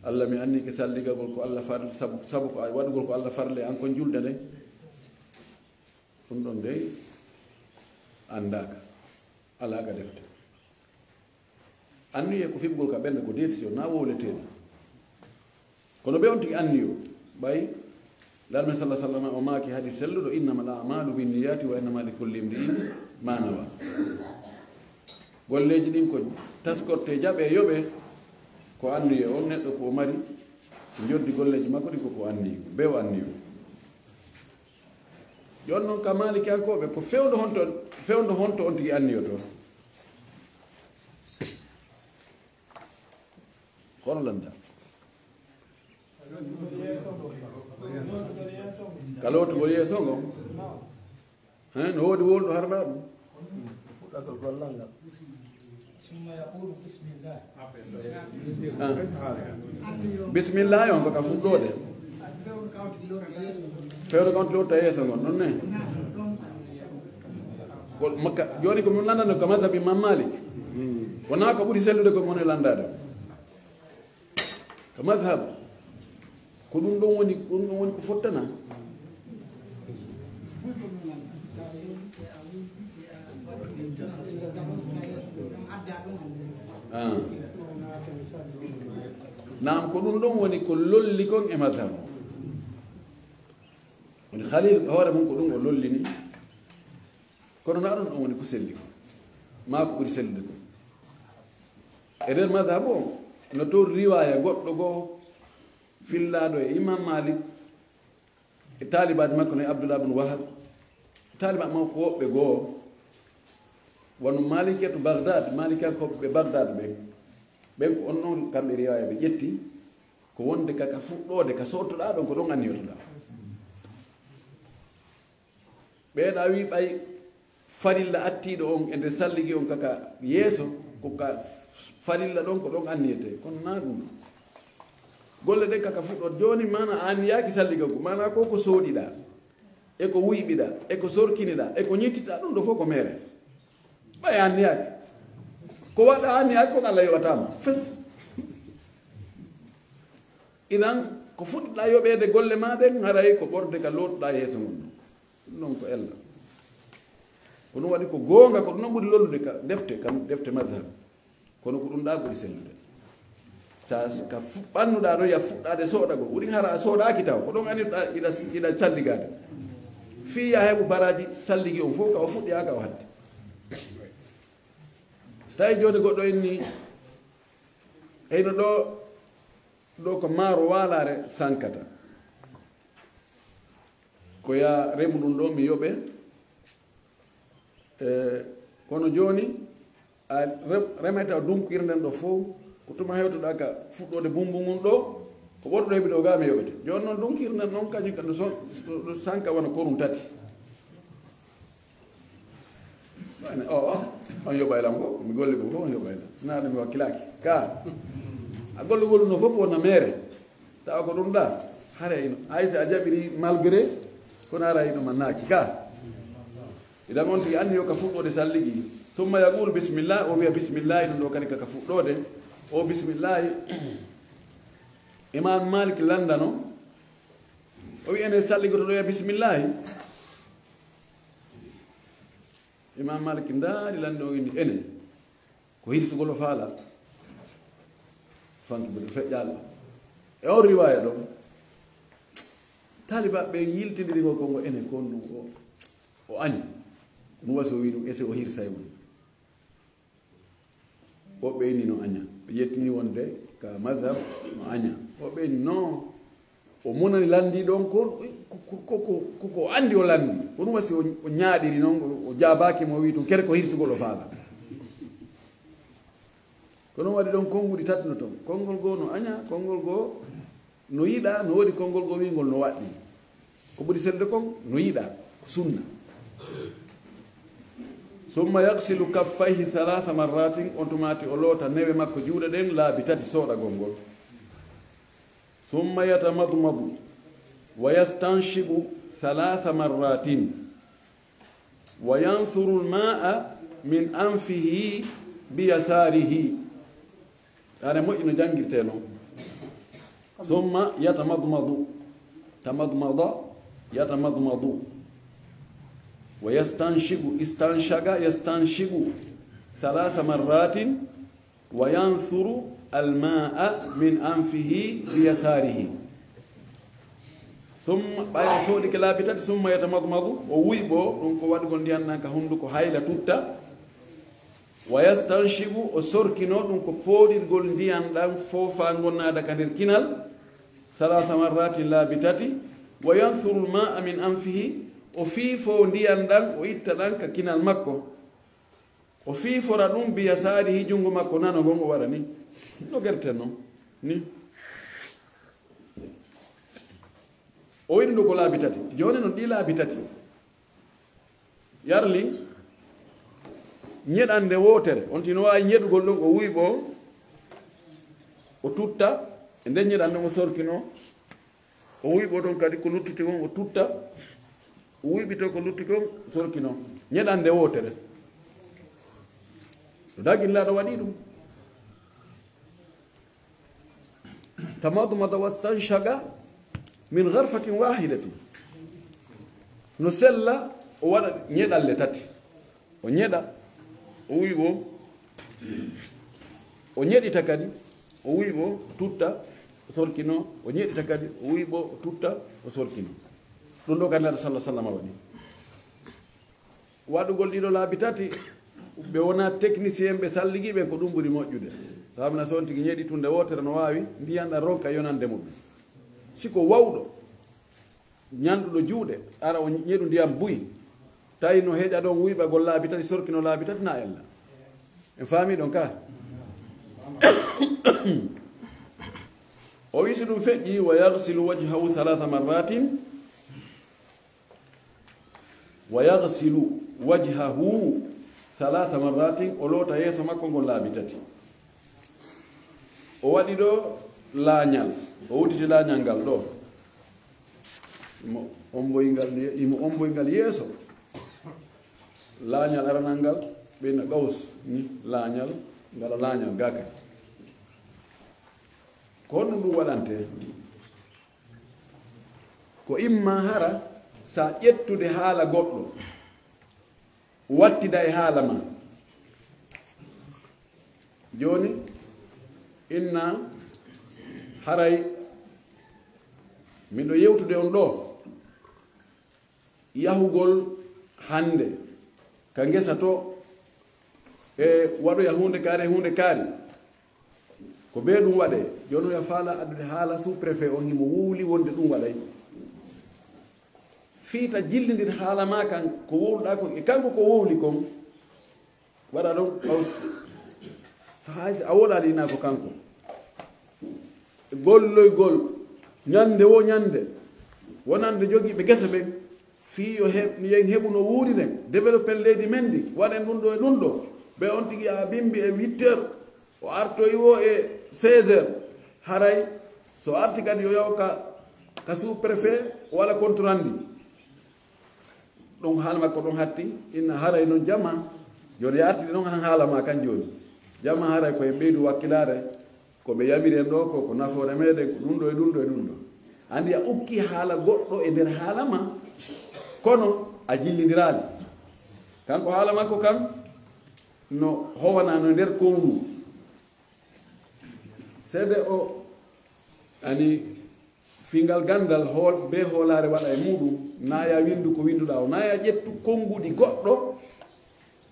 allah mi anni ke salligagol ko allah farle sabu ko waɗugol ko allah farle an kon julde nde ɗum ɗon dey andaka alaga defte anniye ko fiɓgol ka ɓernde ko décision na wowleteɗo kono ɓe on tigi anniyo ɓay larme sallah sallam o maaki hadis selluɗo innama l amalu binniyati wa innama li kulli imri'in ma nawa golleji ɗin ko taskorte jaɓe yoɓe ko anniyo on neɗɗo ko mari joddi golleji makko ɗi koko anniyo ɓe o anniyo jon noon ka maliki ankoɓe ko fewdo honto on tigi anniyo toon hono landa kalotugol yeeso ngo no woodi wolɗo harɗa ɗum bisimillah on koka fuɗɗode fewde kawti lowta yeeso ngon noon ne makka joni ko min landano ko madhabi Imam Malik wona ko ɓuri sellude ko mone landade ko madhab ko ɗum ɗon woni ko fottana naam ko ɗum ɗon woni ko lolli kon e madhab woni Khalil hoore mum ko ɗum o lollini kono na ɗon ɗon woni ko selli ko ma ko ɓuri sellude ko e nder madhab o no toon riwaya goɗɗo goo fillaɗo e Imam Malik e talibaji makko no Abdullah ibn Wahab taliba makko woɓɓe goo wonu malike to Bagdad malike ko ɓe Bagdad ɓen ko on noon kamɓe riwaya ɓe ƴetti ko wonde kaka fuɗɗode ka sottoɗa ɗon ko ɗon anniyotoɗa ɓeeɗa wi ɓay farilla attiɗo on e nde salligi on kaka yeeso koka farilla ɗon ko ɗon anniyete kono na ɗum golle ɗen kaka fuɗɗode joni mana an yaaki salliga ko mana ko sooɗiɗa e ko wuyɓiɗa e ko sorkiniɗa e ko ñittita ɗum ɗo fof ko mere ɓay an yaaki ko waɗa an yaaki kon Allah yoɓatama fes idan ko fuɗɗiɗa yoɓede golle ma ɗen haray ko ɓorde ka lotɗa yeeso mum ɗum ɗon ko ella ko ɗum waɗi ko goonga ko ɗum ɗon ɓuri lollude ka defte madhab kono ko ɗum ɗa ɓuri sellude sa ka ɓannuɗa ɗo ya fuɗɗade sooɗago ɓuri hara a sooɗaki taw ko ɗon anirɗa iɗa salligade fi ya heɓu baraji salligi on fof ka o fuɗɗiyaka o hadde so tawi joni goɗɗo inni heyno ɗo ko maaro walare sankata ko ya remu ɗum ɗo mi yoɓe kono joni a remeta dunkirnden ɗo fof ko tuma hewtoɗa ka fuɗɗode bumbu mum ɗo ko ɓoɗɗo heɓi ɗo ga mi yoɓete joni noon dunkirnden noon kañum ka ɗo sanka wona korum tati on yoɓaylam ko mi golli ko fof on yoɓaylam sinaɗo mi wakkilaki ka a golligol no fof wonna mere tawa ko ɗum ɗa hara ino aysa a jaɓiri malgré kono ara ino mannaki ka idan on tigi anni yo ka fuɗɗode salligi summa yaqulu bisimillah o wiya bisimillahi ɗum ɗo kadi kaka fuɗɗode o bisimillahi Imam Malik landano o wi enen salligoto ɗo wiya bisimillahi Imam Malik ndaari lande o inni enen ko hirsugol o faala fanki ɓe feƴƴal e on riwaya ɗo talibaɓe yiltidirigol kongo enen kon ɗum o añi ɗum wasi o wi ɗum ese o hirsay won o ɓeyni no aña ɓe yettini wonde ka mazhab no aña o ɓeyni non o munani landi ɗon koko andi o landi ko ɗum wasi o ñaaɗiri noon o jaabaki mo wi ɗum kere ko hirsugol o faala ko noon waɗi ɗon konnguɗi tati no toon konngol goo no aña konngol goo no yiɗa no woodi konngol goo wingol no waɗɗi ko ɓuri selde kon no yiɗa ko sunna summa yaksilu kaffayhi 3 marratin on tumati o loota newe makko juuɗe ɗen laabi tati sooɗagol ngol summa yatamadmadu wa yastanshibu 3 marratin wa yanthuru lma'a min anfihi biyasarihi ane moƴƴi no jangirte noon summa yatamadmadu tamadmada yatamadmadu wa yastanshibu istanshaga yastanshibu 3 marratin wa yanthuru alma'a min anfihi biyasarihi summa ɓaya soodi ke laabi tati summa yatamadmadu o wuyɓo ɗum ko waɗgol ndiyan nan ka hunnduko hayla tutta wa yastanshibu o sorkino ɗum ko pooɗirgol ndiyan ɗan foofa gonnaada ka nder kinal 3 marratin laabi tati wa yanthuru lma'a min anfihi o fiifo ndiyan ɗan o itta ɗan ka kinal makko o fiifora ɗum biyasarihi junngo makko nano gon o waɗa ni no gerten noon ni o wiɗi ɗo ko laabi tati joni noon ɗi laabi tati yarli ñeɗande wootere on tino wawi ñeɗugol ɗon o wuyɓo o tutta e nden ñeɗande o sorkino o wuyɓo ɗon kadi ko luttiti kon o tutta o wuyɓito ko lutti kon sorkino ñeɗande wootere to dagillaɗo waɗi ɗum tamadmada wastanshaga min garfatin wahidatin no sella o waɗa ñeɗalle tati o ñeɗa o wuyɓo o ñeɗita kadi o wuyɓo tutta o sorkino o ñeɗita kadi o wuyɓo o tutta o sorkino ɗum ɗo kadi neɗɗo sallah sallam waɗi waɗugol ɗiɗo laabi tati ɓe wona technicien ɓe salligiɓe ko ɗum ɓuri moƴƴude sabuna so on tigi ñeɗi tunde wotere no wawi ndiyanɗa ronka yonande muɗum siko wawɗo ñanɗuɗo juuɗe ara o ñeɗu ndiyam buyi tawi no heeƴa ɗon wuyɓagol laabi tati sorkino laabi tati na ella en faami ɗon ka o wisi ɗum feƴƴi wa yagsilu wajhahu 3 marratin wa yagsilu wajhahu 3 marratin o loota yeeso makko ngol laabi tati o waɗi ɗo laañal o wutiti laañal ngal ɗo imo omboyngal yeeso laañal aranal ngal ɓeyna gaws ni laañal ngala laañal gaka ko honɗum ɗum waɗante ko imma hara sa ƴettude haala goɗɗo wattida e haala ma joni inna haray miɗo yewtude on ɗo yahugol hande ka ngesa to e waɗoya hunde kaari ko ɓe ɗum waɗe joni ya faala addude haala sous préfet on himo wuuli wonde ɗum waɗay fiita jillidir haala ma kan ko wowluɗa kon e kanko ko wowli kon waɗa ɗon haysi a woɗaɗina ko kanko golloygol ñande wo ñande wonande jogiiɓe gesa ɓen fii yo yen heɓu no wuuriren développen leydi men ndi waɗen ɗum ɗo e ɗum ɗo ɓe on tigi a bimbi e 8 heures o artoyi wo e 16 heures haray so arti kadi yo yaw ka sous préfet walla contrandi ɗum haala makko ɗon hatti inna haray noon jama joni artide noon han haala ma kan joni jama haray koye ɓeydu wakkilare koɓe yamiren ɗo ko nafoore meɗen ko ɗum ɗo e ɗum ɗo e ɗum ɗo andi a ukki haala goɗɗo e nder haala ma kono a jillidirali kanko haala makko kam no howanano nder kondu seede o ani fingal gandal be hoolare waɗa e muɗum naya windu ko winduɗa o naya ƴettu konguɗi goɗɗo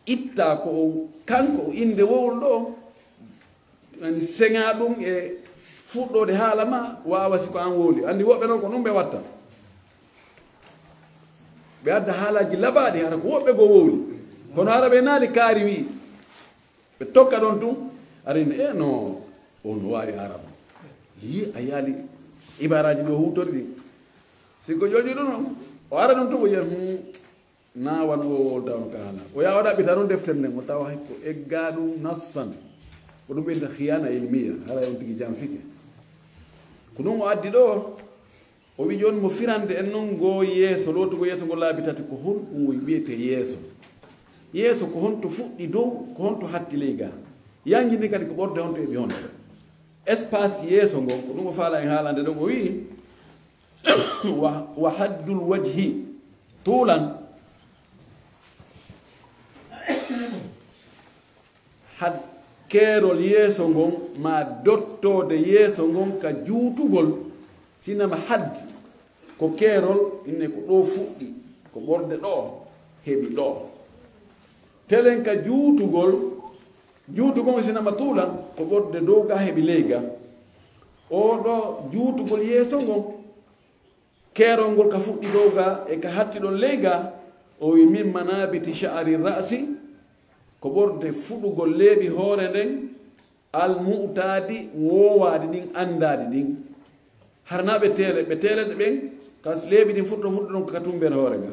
itta ko kanko inde wowol ɗo ani seŋa ɗum e fuɗɗode haala ma wawa siko an wowli andi woɓɓe noon ko ɗum ɓe watta ɓe adda haalaji labaɗi hata ko woɓɓe go wowli kono hara ɓe naali kaari wi ɓe tokka ɗon tum arini no on wawi araba yi a yaali ibaraji ɗo hutori ɗi siko ƴoƴi ɗum noon o ara ɗum tumo yiya nawan o woltawno ka haala o yawa ɗaɓɓita ɗum deftere nden o tawa ko egga ɗum nassan ko ɗum ɓeyta khiyana ilmiya hara on tigi jam fike ko ɗum o addi ɗo o wi joni mo firande en noon go yeeso lootugo yeeso ngo laabi tati ko hon ɗum wiyete yeeso yeeso ko honto fuɗɗi dow ko honto hatti ley ga yanjini kadi ko ɓorde honto eɓi honto espace yeeso ngo ko ɗum o faala en haalande ɗon o wi wa haddul wajhi tuulan had keerol yeeso ngon ma dottode yeeso ngon ka juutugol sinama haddi ko keerol inne ko ɗo fuɗɗi ko ɓorde ɗo heɓi ɗo telen ka juutugol sinama tuulan ko ɓorde dow ga heɓi leyga o ɗo juutugol yeeso ngon keerol ngol ka fuɗɗi dow ga e ka hatti ɗon leyga o wi min manabiti sha'ari ra'si ko ɓorde fuɗugol leeɓi hoore nden almu'tadi wowaadi ɗin andaadi ɗin harnaɓe ɓe teleɗe ɓen kas leeɓi ɗin fuɗɗo ɗon ka tumbere hoore ga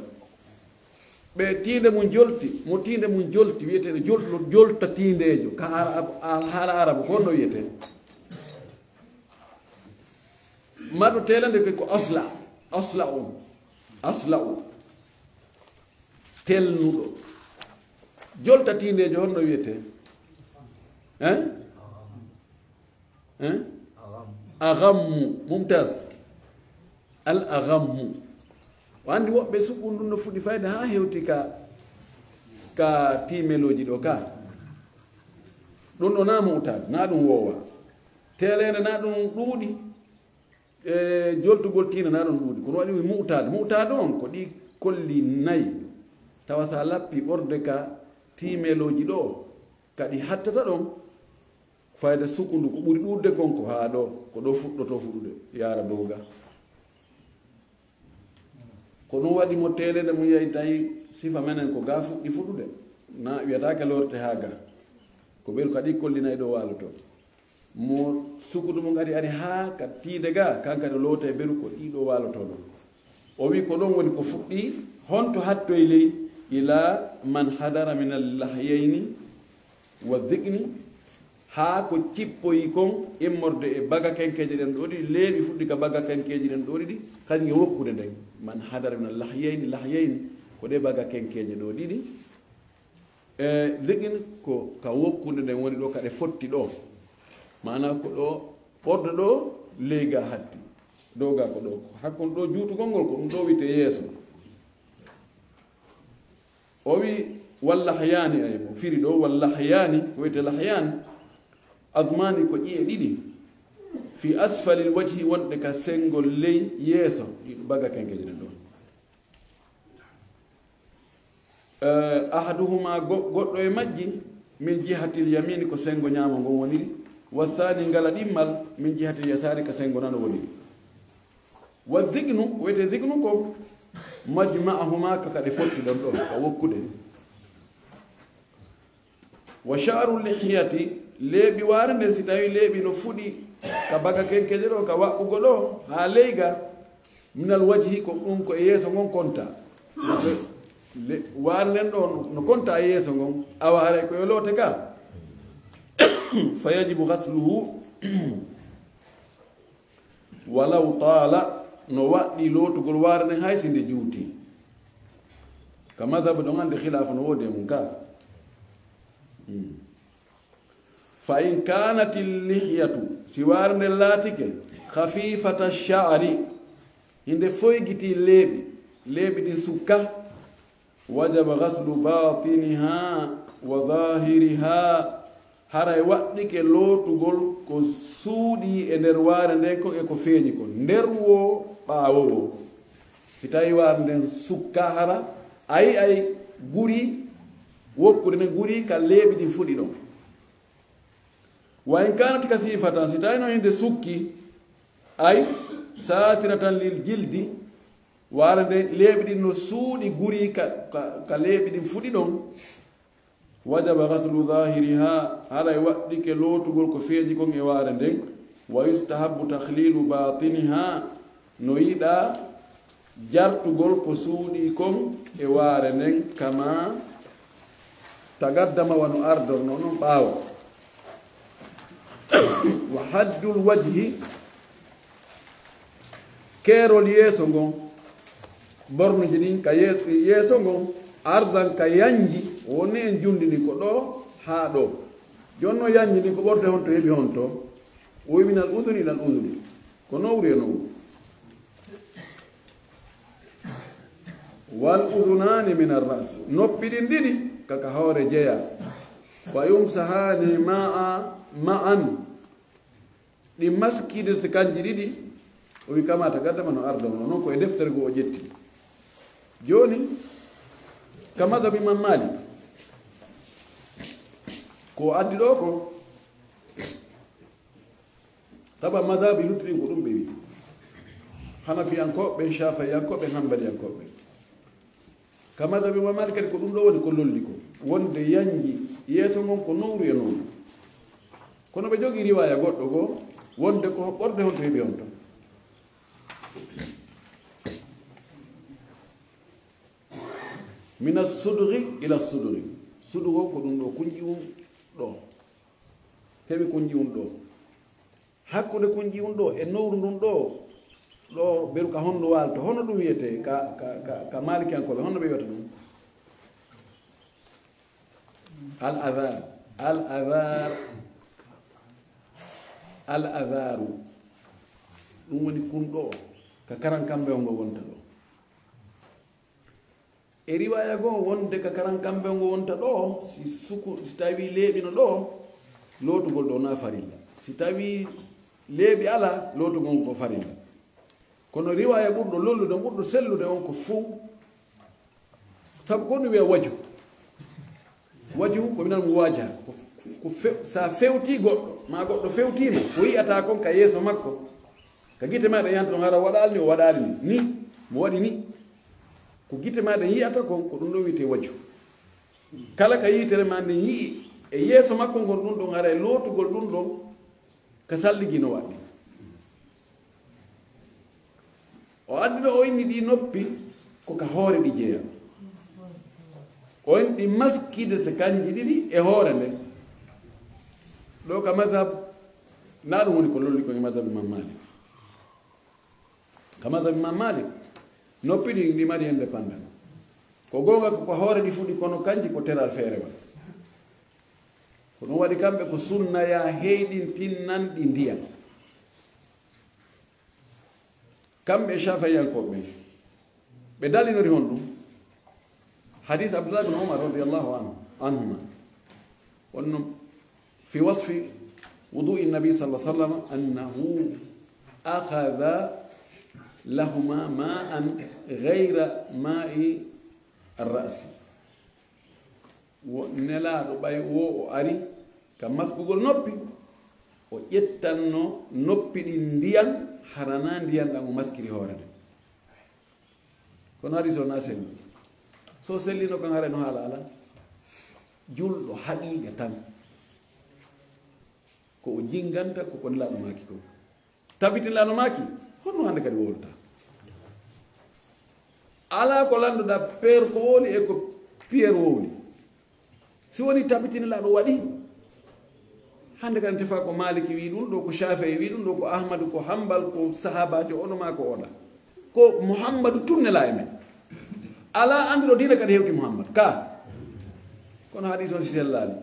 ɓe tiinde mum jolti mo tiinde mum jolti wiyeteɗo jolta tiindejo ka haala arabe ko no wiyete maɗo telande ko asla u telnuɗo jolta tiindejo honno wiyete agammu mumtaz al agammu o andi woɓɓe suɓɓum ɗum no fuɗi fayde ha hewti ka timeloji ɗo ka ɗum ɗo na mutade na ɗum wowa telede na ɗum ɗuuɗi e joltugol tiina na ɗum ɗuuɗi kono waɗi mutade on ko ɗi kolli nayyi tawa sa lappi ɓorde ka timeloji ɗo kadi hattata ɗon fayda sukundu ko ɓuri ɗurde konko ha ɗo ko ɗo fuɗɗoto fuɗude yara dowga ko ɗum waɗi mo telede mo yeyi tawi sifa menen ko ga fuɗɗi fuɗude na wiyatake lorte ha ga ko ɓeru kadi kollinayi ɗo waloto mo sukudu mo ari ha ka tiide ga kankadi loote e ɓeru ko ɗiɗo waloto ɗon o wi ko ɗon woni ko fuɗɗi honto hattoye ley ila man hadara min allahyayni wa dhikni ha ko cippoyi kon immorde e baga kenkeje ɗen ɗo ɗiɗi leeɓi fuɗɗi ka baga kenkeji ɗen ɗo ɗiɗi kañum e wokkude nden man hadara min allahyayni ko ɗe baga kenkeje ɗo ɗiɗi e dhikni ko ka wokkude nden woni ɗo kaɗe fotti ɗo mana ko ɗo ɓorde ɗo leyga hatti dowga ko ɗo hakkude ɗo juutugol ngol ko ɗum ɗo wiyte yeeso o wi wallahyani ay mo firi ɗo wallahyani ko wiyte lahyani admani ko ƴiye ɗiɗi fi asfali lwajhi wonɗe ka sengol ley yeeso ɗiɗo baga kenkeje ɗen ɗon ahaduhuma goɗɗo e majji min jihatil yamini ko sengo ñaamo ngon woniri wathani ngala ɗimmal min jihatil yasari ka sengo nano woniri wa dhiknu ko wiyete dhiknu ko majma'ahuma ka kadi fotti ɗon ɗo ka wokkude wa sha'ru lihyati leeɓi waare nden si tawi leeɓi no fuɗi ka baga kenkeje ɗo ka waɓɓugo ɗo ha leyga minal wajhi ko ɗum ko e yeeso ngon konta waare nden ɗo no konta e yeeso ngon awa haray koye loote ka fa yajibu gasluhu walaw taala no waɗɗi lootugol waare nden hay sinde juuti ka madhabu ɗon ande khilafa no woodi e mum ka fa in kanat llihyatu si waare nden laatike khafifata sha'ri hinde foygiti leeɓi ɗin sukka wajaba gaslu batiniha wa zahiriha haray waɗɗike lootugol ko suuɗi e nder waare nden ko e ko feeñi ko nder wo ɓaawo wo si tawi waare nden sukka hara ay guri wokkude ne guri ka leeɓi ɗin fuɗi ɗon wa in kanat kasifatan si tawino hinde sukki ay satiratan lil jildi wara nde leeɓi ɗin no suuɗi guri ka leeɓi ɗin fuɗi ɗon wajaba gaslu zahiriha haɗay waɗɗike lootugol ko feeji kon e waare nden wa yustahabu tahlilu batiniha no yiɗa jartugol ko suuɗi kon e waare nden kama tagaddama wano ardorno noon ɓaawa wa haddul wajhi keerol yeeso ngon bornuji ɗin ka yeeso ngon ardan ka yanji woni en jundini ko ɗo haa ɗo jonno yanji ɗin ko ɓorde hon to heɓi hon to woy minal uduni ilal uduni ko nowri e nowru wal udunani min arras noppi ɗin ɗiɗi kaka hoore jeeya wa yumsahani ma'an ɗi maskidirte kanji ɗiɗi o wi kamata gaddama no ardono noon ko e deftere go o ƴetti joni ka madhabi imam malik ko addi ɗo ko taba madhabi luttuɗin ko ɗum ɓe wi hanafiyankoɓe shafiyankoɓe hanbaliyankoɓe ka madhabi imam malik kadi ko ɗum ɗo woni ko lolli ko wonde yanji yeeso ngon ko nowru e nowru kono ɓe jogii riwaya goɗɗo goo wonde ko ɓorde hon to heɓi on ton mina sudri ila sudri sudugo ko ɗum ɗo kunƴiwum ɗo heɓi kunƴiwum ɗo hakkude kunƴiwum ɗo e nowru ndun ɗo beru ka honno walto hono ɗum wiyete ka malikiyankoɓe honno ɓe wiyata ɗum al adaru ɗum woni kun ɗo ka karan kamɓe ngo wonta ɗo e riwaya goo wonde ka karan kamɓe ngo wonta ɗo si tawi leeɓino ɗo lootugol ɗo na farilla si tawi leeɓi ala lootugol ko farilla kono riwaya ɓurɗo lollude ɓurɗo sellude on ko fuu sabu ko ɗum wiya waju ko minan mo waja sa fewti goɗɗo ma goɗɗo fewtima ko yiyata kon ka yeeso makko ka guite maɗa yanta ɗon hara waɗali ni o waɗali ni mo waɗi ni ko guite maɗa yiyata kon ko ɗum ɗo wiyete waju kala ka yitere ma nde yii e yeeso makko ngon ɗum ɗon hara e lootugol ɗum ɗon ka salligino waɗi o addi ɗo o inni ɗi noppi ko ka hoore ɗi jeeya o in ɗi maskidete kanji ɗiɗi e hoore nde ɗo ka madhab na ɗum woni ko lolli ko e madhab imam malik ka madhab imam malik noppi ɗi mari indépendant ko gonga ko hoore ɗi fuɗi kono kanji ko teral feere wa ko ɗum waɗi kamɓe ko sunnaya heyɗin tinnanɗi ndiyam kamɓe shafiyankoɓe ɓe dalinori hon ɗum hadith abdullah bin umar radiallahu anhuma wonno fi wasfi wudu'i nabi sallallahu alaihi wasallam annahu akhadha lahuma ma'an ghayra ma'i ar-ra's nelaɗo ɓay wo o ari ka maskugol noppi o ƴettanno noppi ɗi ndiyam harana ndiyam ɗam o maskiri hoore nde kono hadis o na selli so sellino kan hare no haala ala julɗo haqiqa tan ko o jinganta koko nelaɗo maki ko tabitinaɗo maki honno hande kadi wowlata ala ko landuɗa peer ko woni e ko pierre wowli si woni tabitinilaɗo waɗi hande kadi tefa ko maliki wi ɗum ɗo ko shafii wi ɗum ɗo ko ahmadou ko hambal ko sahabati onoma ko oɗa ko mouhammadou tunnela e men ala andiro dina kadi hewki mouhammadou ka kono hadis on si sellali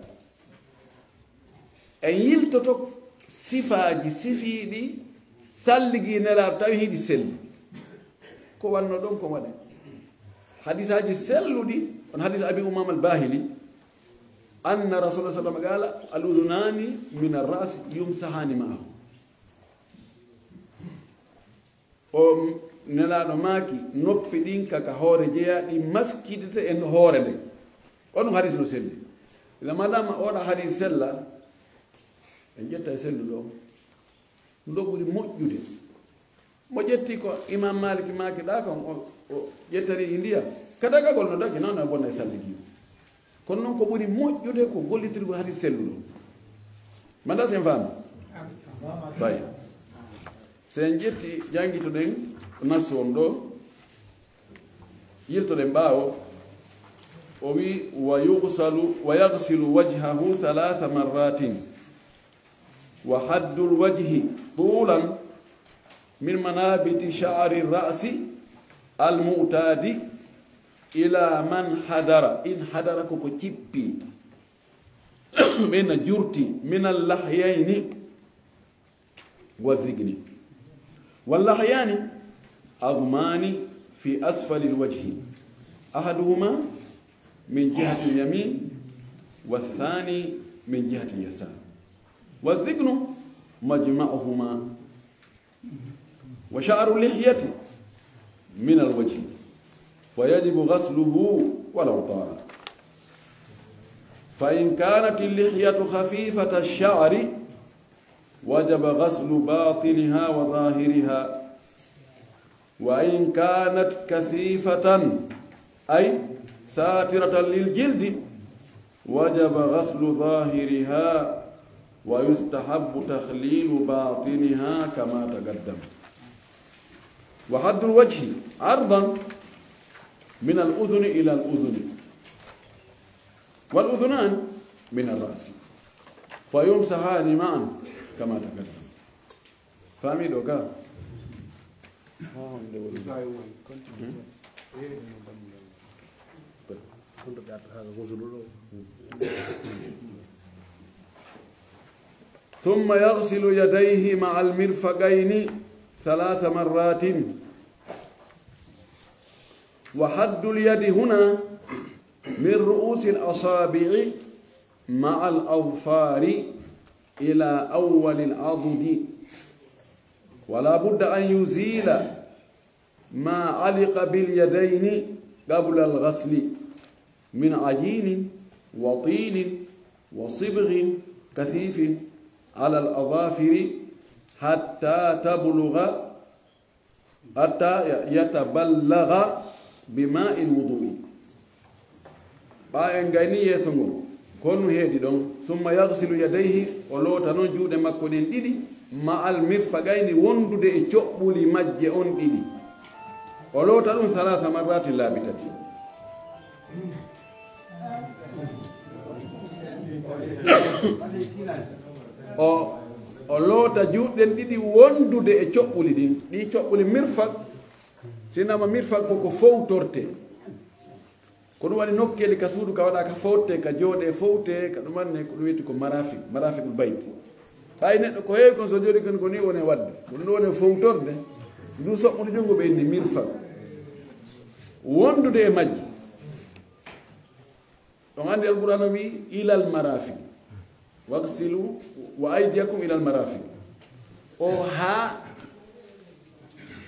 en yiltoto sifaji sifiiɗi salligi nelaɗo tawi hiɗi selli ko wanno ɗon ko waɗe hadisaji selluɗi on hadis abi umama al bahili anna rasulullah sallam qala al udunani min ar-ra's yumsahani ma'ahu o nelaɗo maaki noppi ɗin kaka hoore jeeya ɗi maskidete en hoore nde on hadis no selli ila madama oɗa hadis sella en ƴetta e sellu ɗo ɓuri moƴƴude mo ƴetti ko imam maliki maki ɗa kon o ƴettani i ndiya kadagagol no daki nawna bonna e salligiwo kono noon ko ɓuri moƴƴude ko gollitirgo hadis sellu ɗo manda sen faami bay sen ƴetti jangitoɗen nassu on ɗo yirtoɗen ɓaawo o wi wa yagsilu wajhahu 3 marratin wa haddu lwajhi tulan min manabiti sha'ri ra'si almu'tadi ila man hadara in hadara koko cippi ɓena jurti min allahyayni wa dhigni wallahyani admani في أسفل الوجه أحدهما من جهة اليمين والثاني من جهة اليسار والذقن مجمعهما وشعر اللحية من الوجه ويجب غسله ولو طال فإن كانت اللحية خفيفة الشعر وجب غسل باطنها وظاهرها وإن كانت كثيفة أي ساترة للجلد وجب غسل ظاهرها ويستحب تخليل باطنها كما تقدم وحد الوجه عرضا من الأذن إلى الأذن والأذنان من الرأس فيمسحان معا كما تقدم فهمي دوكا ثم يغسل يديه مع المرفقين 3 مرات وحد اليد هنا من رؤوس الأصابع مع الأظفار إلى أول العضد ولا بد أن يزيل ما علق باليدين قبل الغسل من عجين وطين وصبغ كثيف على الأظافر حتى يتبلغ بماء الوضوء باين غاني يسمو كون هيدي دون ثم يغسل يديه ولوتا نون جود مكو دين ديدي مع المرفقين وندود e coɓɓuli majje on ɗiɗi o loota ɗum 3 marrati laabi tati o loota juuɗɗen ɗiɗi wondude e coɓɓuli ɗin ɗi coɓɓuli mirfak sinama mirfak koko fowtorte ko ɗum waɗi nokkeli ka suudu ka waɗa ka fowte ka jooɗe fowte ka ɗumanne ko ɗum wiyeti ko marafiqul bayt ɓay neɗɗo ko heewi kon so jooɗi kon ko ni woni wadde ko ɗum woni fowtorde ndu soɓɓude junngo ɓe inni mirfak wondude e majji ɗon anndi alqur'ana wi ilal marafiq wagsilu wa aydiyakum ilal marafiq o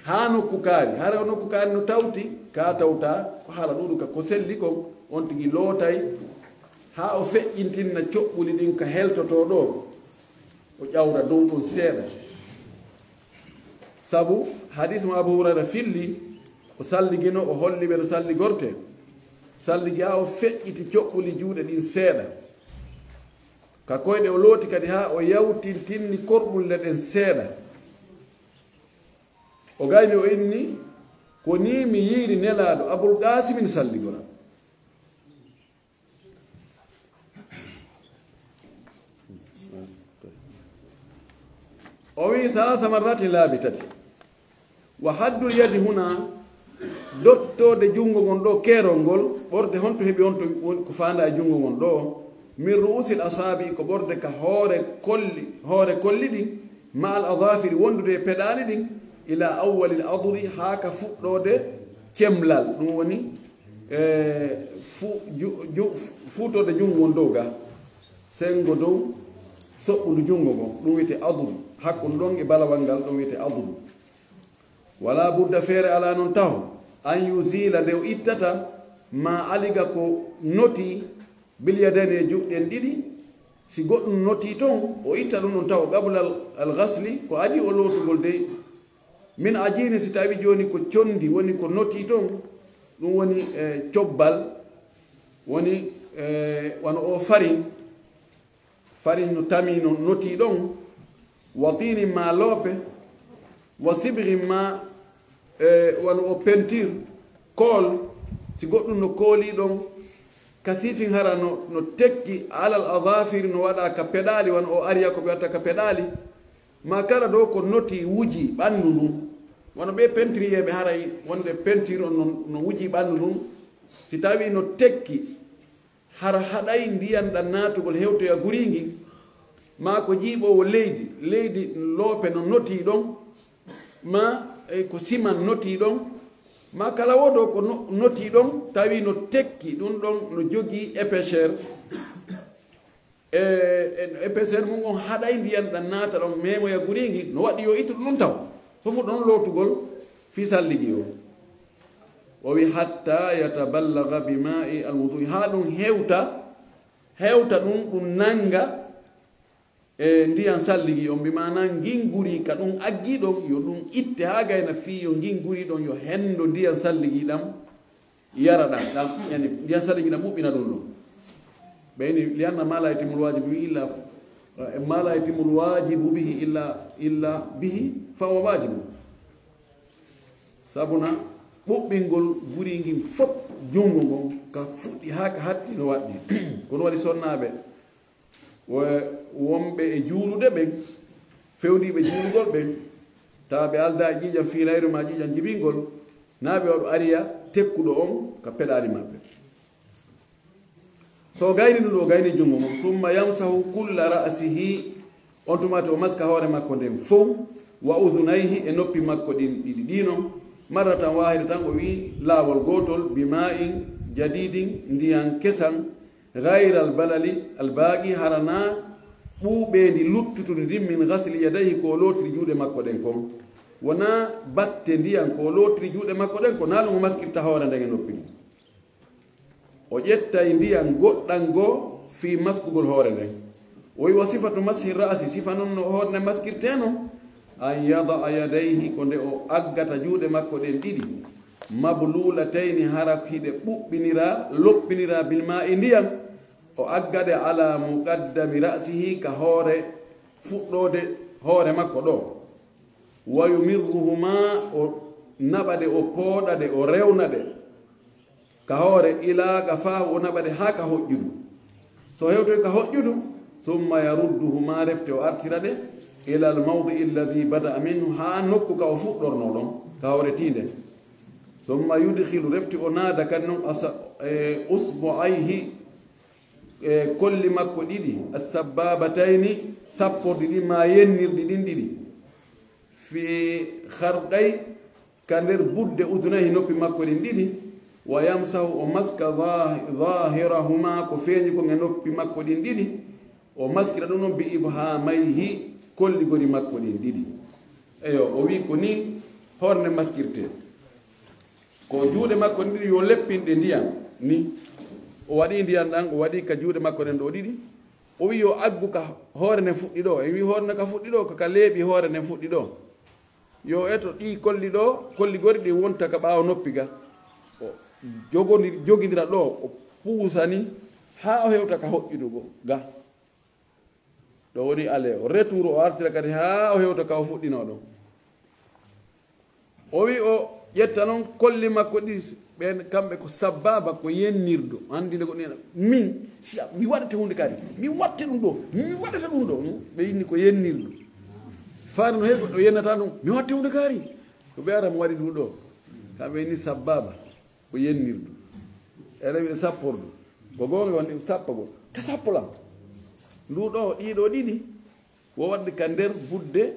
ha nokku kaari hara nokku kaari no tawti ka tawta ko haala ɗuɗu ka ko selli kon on tigi lootay ha o feƴƴintinna coɓɓuli ɗin ka heltoto ɗo o ƴawra dow ɗon seeɗa sabu hadis mo abou hurayra filli o salligino o holli ɓe no salli gorte salligi ha o feƴƴiti coɓɓuli juuɗe ɗin seeɗa ka koyɗe o looti kadi ha o yawtintinni korɓulle ɗen seeɗa o gayni o inni ko ni mi yiiri nelaaɗo aboul qasimin salligora o wi 3 marrati laabi tati wa haddul yadi huna dottode junngo ngon ɗo keerol ngol ɓorde honto heɓi on to ko faanda e junngo ngon ɗo min ru'usil asabi ko ɓorde ka hoore kolli ɗin ma al adafiri wondude e peɗaani ɗin ila awwalil aduri haa ka fuɗɗode cemlal ɗum woni fuutode junngo ngon dow ga sengo dow soɓɓudu junngo ngon ɗum wiyete aduru hakkunde ɗon e balawal ngal ɗum wiyete aduru wala budda feere ala noon taw an yusila nde o ittata ma aliga ko noti bil yadani juɗɗen ɗiɗi si goɗɗum noti toon o itta ɗum ɗon taw qabla al ghasli ko adi o lootugol dey min ajini si tawi joni ko condi woni ko noti toon ɗum woni cobbal woni wano o farin no tami no noti ɗon wa tinin ma loope wa sibrin ma wano o peinture kool si goɗɗum no kooli ɗon kasifin hara no tekki alal adafir no waɗa ka peɗali wano o ariya ko ɓe watta ka peɗali ma kala ɗo ko noti wuji ɓanndu ndun wono ɓe peintriyeɓe haray wonde peinture on no wuji ɓanndu ndun si tawi no tekki hara haɗay ndiyan ɗan natugol hewtoya guringi ma ko jiiɓowo leydi loope no noti ɗon ma ko siman noti ɗon ma kala wodo ko noti ɗon tawi no tekki ɗum ɗon no jogii épaisseur épaisseur mum on haɗay ndiyan ɗan naata ɗon memoya guringi no waɗi yo ittu ɗum taw fofu ɗon lootugol fi salligi o o wi hatta yataballaga bi ma'i alwudui ha ɗum hewta ɗum nanga ndiyan salligi on mbi mana ginguri ka ɗum aggi ɗon yo ɗum itte ha gayna fi yo ginguri ɗon yo hendo ndiyan salligi ɗam yara ɗam yani ndiyan salligi ɗam ɓuɓɓina ɗum ɗon ɓeyni lianna ma la yatimul wajibu illa ma la yatimul wajibu bihi illa bihi fa wa wajibu sabuna ɓuɓɓingol guri ngin fof jungo ngon ka fuɗɗi ha ka hatti no waɗɗi kono waɗi sonnaɓe wonɓe e juulude ɓen fewdiɓe juulugol ɓen tawa ɓe alda e ƴiƴam fiilayru ma ƴiƴam jibingol naaɓe waɗo ariya tekkuɗo on ka peɗali maɓɓe so gayni ɗum ɗo gayni jungo mum summa yamsahu kulla ra'sihi on tumata o maska hoore makko nden fof wa udunayhi e noppi makko ɗin ɗiɗi ɗinon marratan wahida tan o wi laawol gotol bima'in jadidin ndiyan kesan gayra albalali albaqi harana ɓuuɓendi luttutude ndin min gasli yadayhi ko lootiri juuɗe makko ɗen kon wona batte ndiyan ko lootiri juuɗe makko ɗen ko na ɗum o maskirta hoore nden e noppi ɗum o ƴettay ndiyan goɗɗan goo fi maskugol hoore nden o wi wa sifatu mashi ra'si sifa noon no hoore nden maskirteno an yada yadayhi ko nde o aggata juuɗe makko ɗen ɗiɗi mablulatayni hara hiɗe ɓuɓɓinira loppinira bilma'i ndiyan o aggade ala muqaddami ra'sihi ka hoore fuɗɗode hoore makko ɗo wa yumirruhuma o naɓade o pooɗade o rewnaɗe ka hoore ilaga faa o naɓade ha ka hoƴƴudu so hewtoy ka hoƴƴudu summa yarudduhuma refte o artira ɗe ila almawdi alladi bada minhu ha nokku ka o fuɗɗorno ɗon ka hoore tinde summa yudhilu refti o naada kadi noon usbu'ayhi kolli makko ɗiɗi assababatayni sapporɗi ɗi ma yennirɗi ɗin ɗiɗi fi harɗay ka nder budde udunayi noppi makko ɗin ɗiɗi wa yamsahu o maska zahirahuma ko feeñi ko e noppi makko ɗin ɗiɗi o maskira ɗum noon bi ibhamayhi kolligori makko ɗin ɗiɗi eyo o wi ko ni horne maskirte ko juuɗe makko ɗiɗi yo leppinɗe ndiyam ni o waɗi ndiyam ɗan o waɗi ka juuɗe makko ɗen ɗo ɗiɗi o wi yo aggu ka hoore nden fuɗɗi ɗo e wi hoore nde ka fuɗɗi ɗo kaka leeɓi hoore nden fuɗɗi ɗo yo eto ɗi kolli ɗo kolligori ɗi wonta ka ɓaawo noppi ga o jogidira ɗo o puusani ha o hewta ka hoƴƴudugo ga ɗo woni ale o retour o artira kadi ha o hewta ka o fuɗɗino ɗon o wi o ƴetta noon kolli makko ɗi ɓen kamɓe ko sababa ko yennirdo andinde ko nena min si mi waɗate hunde kadi mi watte ɗum ɗo mi waɗata ɗum ɗo ɓe yinni ko yennirdo faare no heeɓi ɗo yennata ɗum mi watte hunde kaari ko ɓe ara mo waɗi ɗum ɗo kamɓe yinni sababa ko yennirdu e rewi e sappordu ko gonga wonde sappago te sappolam ndu ɗo ɗiɗo ɗiɗi wo wadde ka nder budde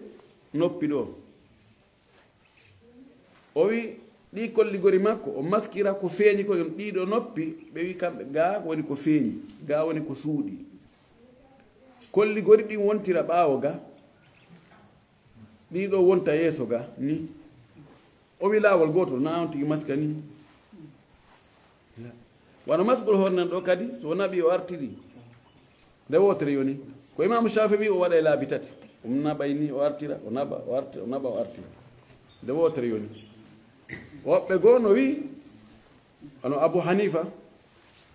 noppi ɗo o wi ɗi kolligori makko o maskira ko feeñi ko ɗiɗo noppi ɓe wi kamɓe ga woni ko feeñi ga woni ko suuɗi kolligori ɗin wontira ɓaawo ga ɗiɗo wonta yeeso ga ni o wi laawol goto na on tigi maska ni wano masgol hornan ɗo kadi so naɓi o artiri nde wotere yoni ko imamu shafi'i o waɗa e laabi tati naɓay ni o artira o naɓa o artira o naɓa o artira nde wotere yoni woɓɓe goo no wi ono abou hanifa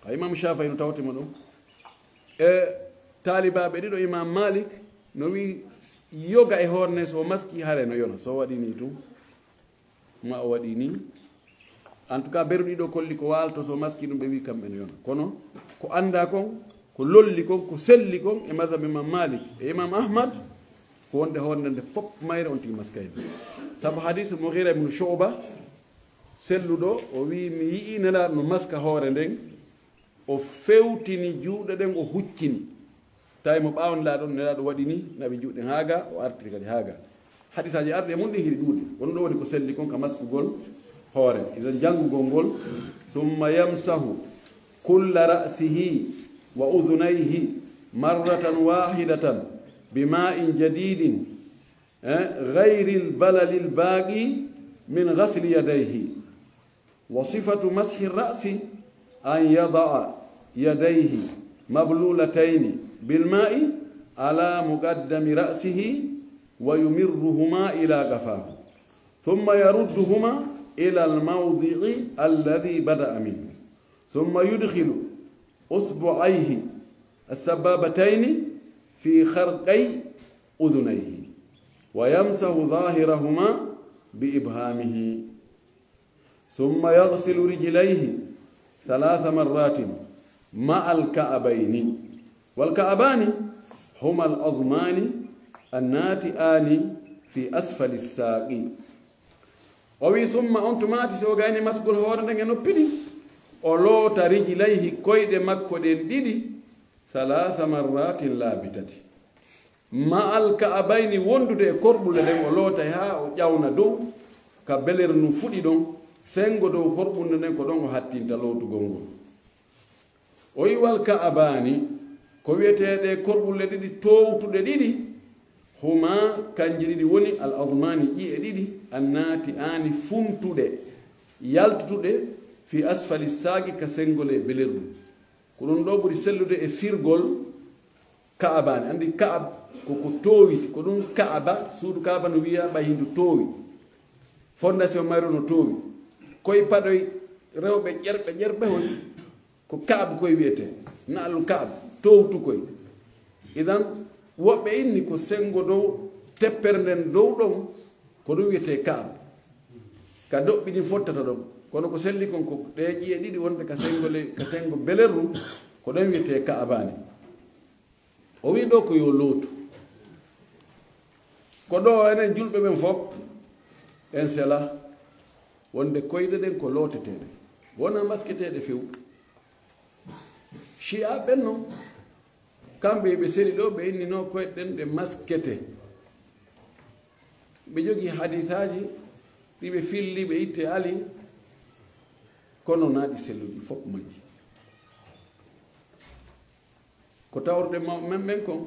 ha imamu shafi'i no tawtimo ɗum e taalibaɓe ɗiɗo imam malik no wi yoga e horne so maski hare no yona so waɗi ni tum ma o waɗi ni en tout cas beruɗiɗo kolli ko walto so maski ɗum ɓe wi kamɓe no yona kono ko anda kon ko lolli kon ko selli kon e madhab imam malik e imam ahmad ko wonde hornde nde fof mayre on tigi maskayde saabu hadis Mughira ibn Shu'ba selluɗo o wi mi yii nelaɗo no maska hoore nden o fewtini juuɗe ɗen o huccini tawi mo ɓawnila ɗon nelaɗo waɗi ni naɓi juuɗe haaga o artiri kadi haaga hadisaji arɗe mum ɗi hiɗi ɗuuɗi won ɗo woni ko selli kon ka maskugol hoore idan janngugol ngol summa yamsahu kulla ra'sihi wa udunayhi marratan wahidatan bima'in jadidin gayri lbalali lbaaqi min gasli yadayhi wa sifatu mashi ra'si an yada'a yadayhi mablulatayni bilma'i ala muqaddami ra'sihi wa yumirruhuma ila gafahu thumma yarudduhuma ila almawdi'i alladhi bada'a minhu thumma yudkhilu usbu'ayhi السبابتين في خرقي أذنيه ويمسح ظاهرهما بإبهامه ثم يغسل رجليه 3 مرات مع الكعبين والكعبان هما العظمان الناتئان في أسفل الساق وفي ثم أنتماتي سوغاني مسكول هورنغ نوبيدي ولوتا رجليه كويد مكو دين ديدي 3 مرات لابتتي مع الكعبين وندو كوربول دين ولوتا ها o ƴawna dow ka beler no fuɗi ɗon sengo dow horɓunde nden ko ɗon o hattinta lowtugol ngol o yiwal ka'abani ko wiyeteɗe korɓulle ɗiɗi towtuɗe ɗiɗi huma kanji ɗiɗi woni al admani ƴi'e ɗiɗi annati ani funtuɗe yaltutuɗe fi asfali saagi ka sengol e belerɗum ko ɗum ɗo ɓuri sellude e firgol ka'abani andi ka'ab koko towi ko ɗum ka'aba suudu ka'aba no wiya ɓahindu towi fondation mayro no towi koye paɗoy rewɓe ƴerɓe hon ko ka'ab koye wiyete naalu ka'ab towtu koye idan woɓɓe inni ko sengo dow teppere nden dow ɗon ko ɗum wiyete ka'ab ka doɓɓi ɗin fottata ɗon kono ko selli kon ko ɗe ƴiye ɗiɗi wonde ka sengo belerru ko ɗon wiyete ka'abani o wi ɗo ko yo lootu ko ɗo enen julɓe ɓen fof en sela wonde koyɗe ɗen ko looteteɗe wona masketeɗe few chia ɓen noon kamɓe ɓe seli ɗo ɓe innino koyɗe ɗen ɗe maskete ɓe jogii hadisaji ɗiɓe filli ɓe itte ali kono naaɗi selluɗi fof majji ko tawrde men ɓen kon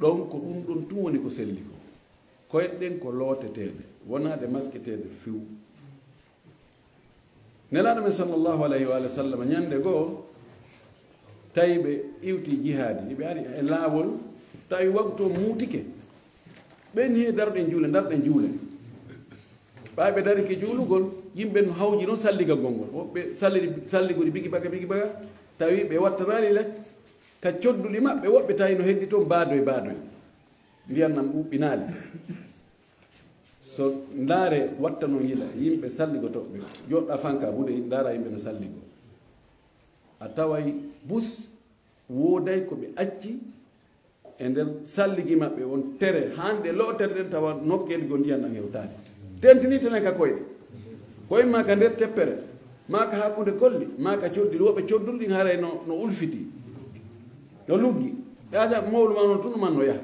ɗon ko ɗum ɗon tum woni ko selli ko koyɗe ɗen ko looteteɗe wonaɗe masketeɗe few nelaɗo men sallllahu alayhi wa sallam ñande goo tawi ɓe iwti jihaadi ɗiɓe ari e laawol tawi waktu muutike ɓen hi darɗen juule ɓawi ɓe dari ke juulugol yimɓe no hawji noon salligal ngol woɓɓe salligori bigi baga tawi ɓe wattanani le ka codduɗi maɓɓe woɓɓe tawi no heddi toon baadoy ndiyan nam ɓuɓɓinaali so ndaare watta noon yila yimɓe salligotoɓe joɗɗa fanka bude ndaara yimɓe no salligo a taway bus wooday ko ɓe acci e nder salligi maɓɓe on tere hande lootere ɗen tawa nokkeli go ndiyan ɗam hewtade tentini tenen ka koyɗe koye ma ka nder teppere ma ka hakkude golli ma ka coddiri woɓɓe coddulɗin haray no ulfiti no luggi ɓe aja mawlu ma noon tunuman no yaha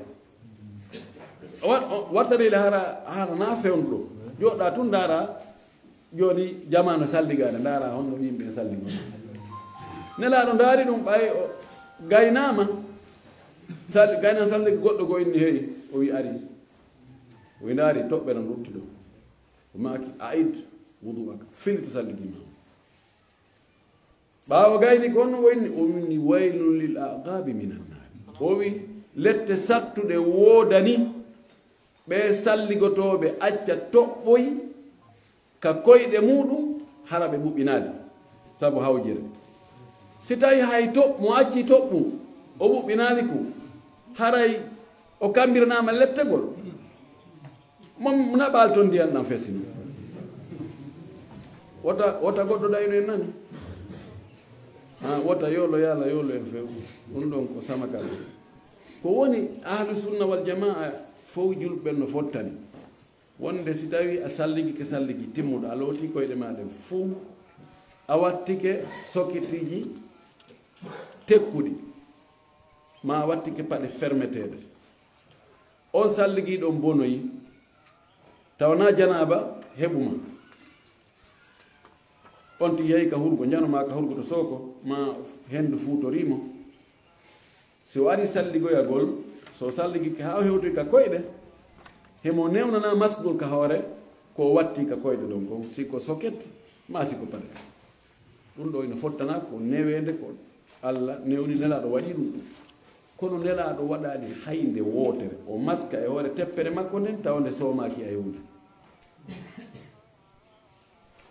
wartanile hara na fewnɗo joɗɗa tun ndaara joni jamano salligade ndaara honno yimɓe salligo nelaɗo ndaari ɗum ɓay gaynama gayna salligi goɗɗo go inni heyi o wi ari o wi ndaari toɓɓere no rutti ɗo o maki aid wudu'aka filito salligima ɓaawo gayni ko no wayni o wini waylun lil aqabi minan nar o wi lette sattuɗe woodani ɓe salligotoɓe acca toɓɓoy ka koyɗe muɗum hara ɓe ɓuɓɓinaade sabu hawjere si tawi hay toɓ mo acci toɓɓum o ɓuɓɓinaali ko haray o kambiranama lettegol mom naɓal toon ndiyan ɗan fesini wota goɗɗo ɗayno en nani wota yolo yaala yolo en few ɗum ɗon ko samakal ko woni ahlu sunna wal jamaa fof julɓen no fottani wonde si tawi a salligi ke salligi timmuɗo a looti koyɗe maɗen fuu a wattike sokitiji tekkuɗi ma wattike paɗe fermeteɗe on salligiɗo bonoyi tawna janaba heɓuma on ti yehi ka hurgo janoma ka hurgo to soko ma hendu fuutorimo so ari salligoyagol so salligi ka ha hewtoy ka koyɗe hemo newnana masgol ka hoore ko watti ka koyɗe ɗon ko siko soket ma siko paɗe ɗum ɗo ina fottana ko newede ko Allah newni nelaɗo waɗi ɗum kono nelaɗo waɗani haynde wootere o maska e hoore teppere makko nden tawde soomaki a yewde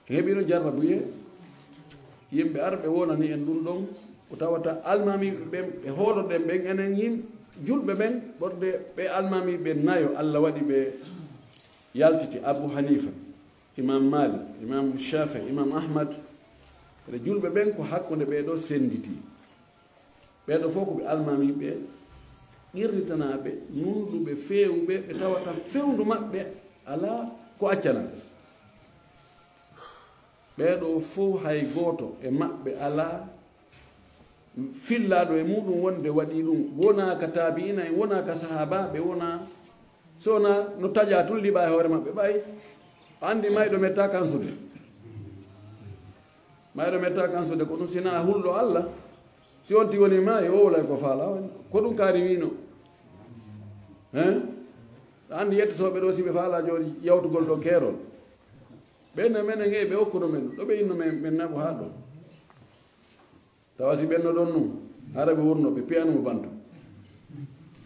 heɓino jarrabuye yimɓe arɓe wonani en ɗum ɗon o tawata almamiɓe ɓen ɓe hooloɗen ɓen enen yim julɓe ɓen ɓorde ɓe almamiɓe nayo Allah waɗi ɓe yaltiti Abu Hanifa imam Malik imam Shafi imam Ahmad ɓe julɓe ɓen ko hakkunde ɓeɗo senditi ɓeɗo fof ko ɓe almamiɓe qirritanaɓe nunduɓe fewɓe ɓe tawata fewndu maɓɓe ala ko accanaɓe ɓeɗo fof hay goto e maɓɓe ala fillaɗo e muɗum wonde waɗi ɗum wona ka tabi'ina en wona ka sahabaɓe wona sona no taƴa tulliɓa e hoore maɓɓe ɓay andi mayɗo metta kansude mayɗo metta kansude ko ɗum sina hulɗo Allah si on ti woni ma e owlay ko faala ko ɗum kaari wino andi yettotoɓe ɗo siɓe faala joni yawtugol ɗo keerol ɓenne menen e ɓe hokkuno men ɗo ɓe inno men nabo ha ɗo tawa si ɓenno ɗon num hara ɓe wurno ɓe piyanumo bantu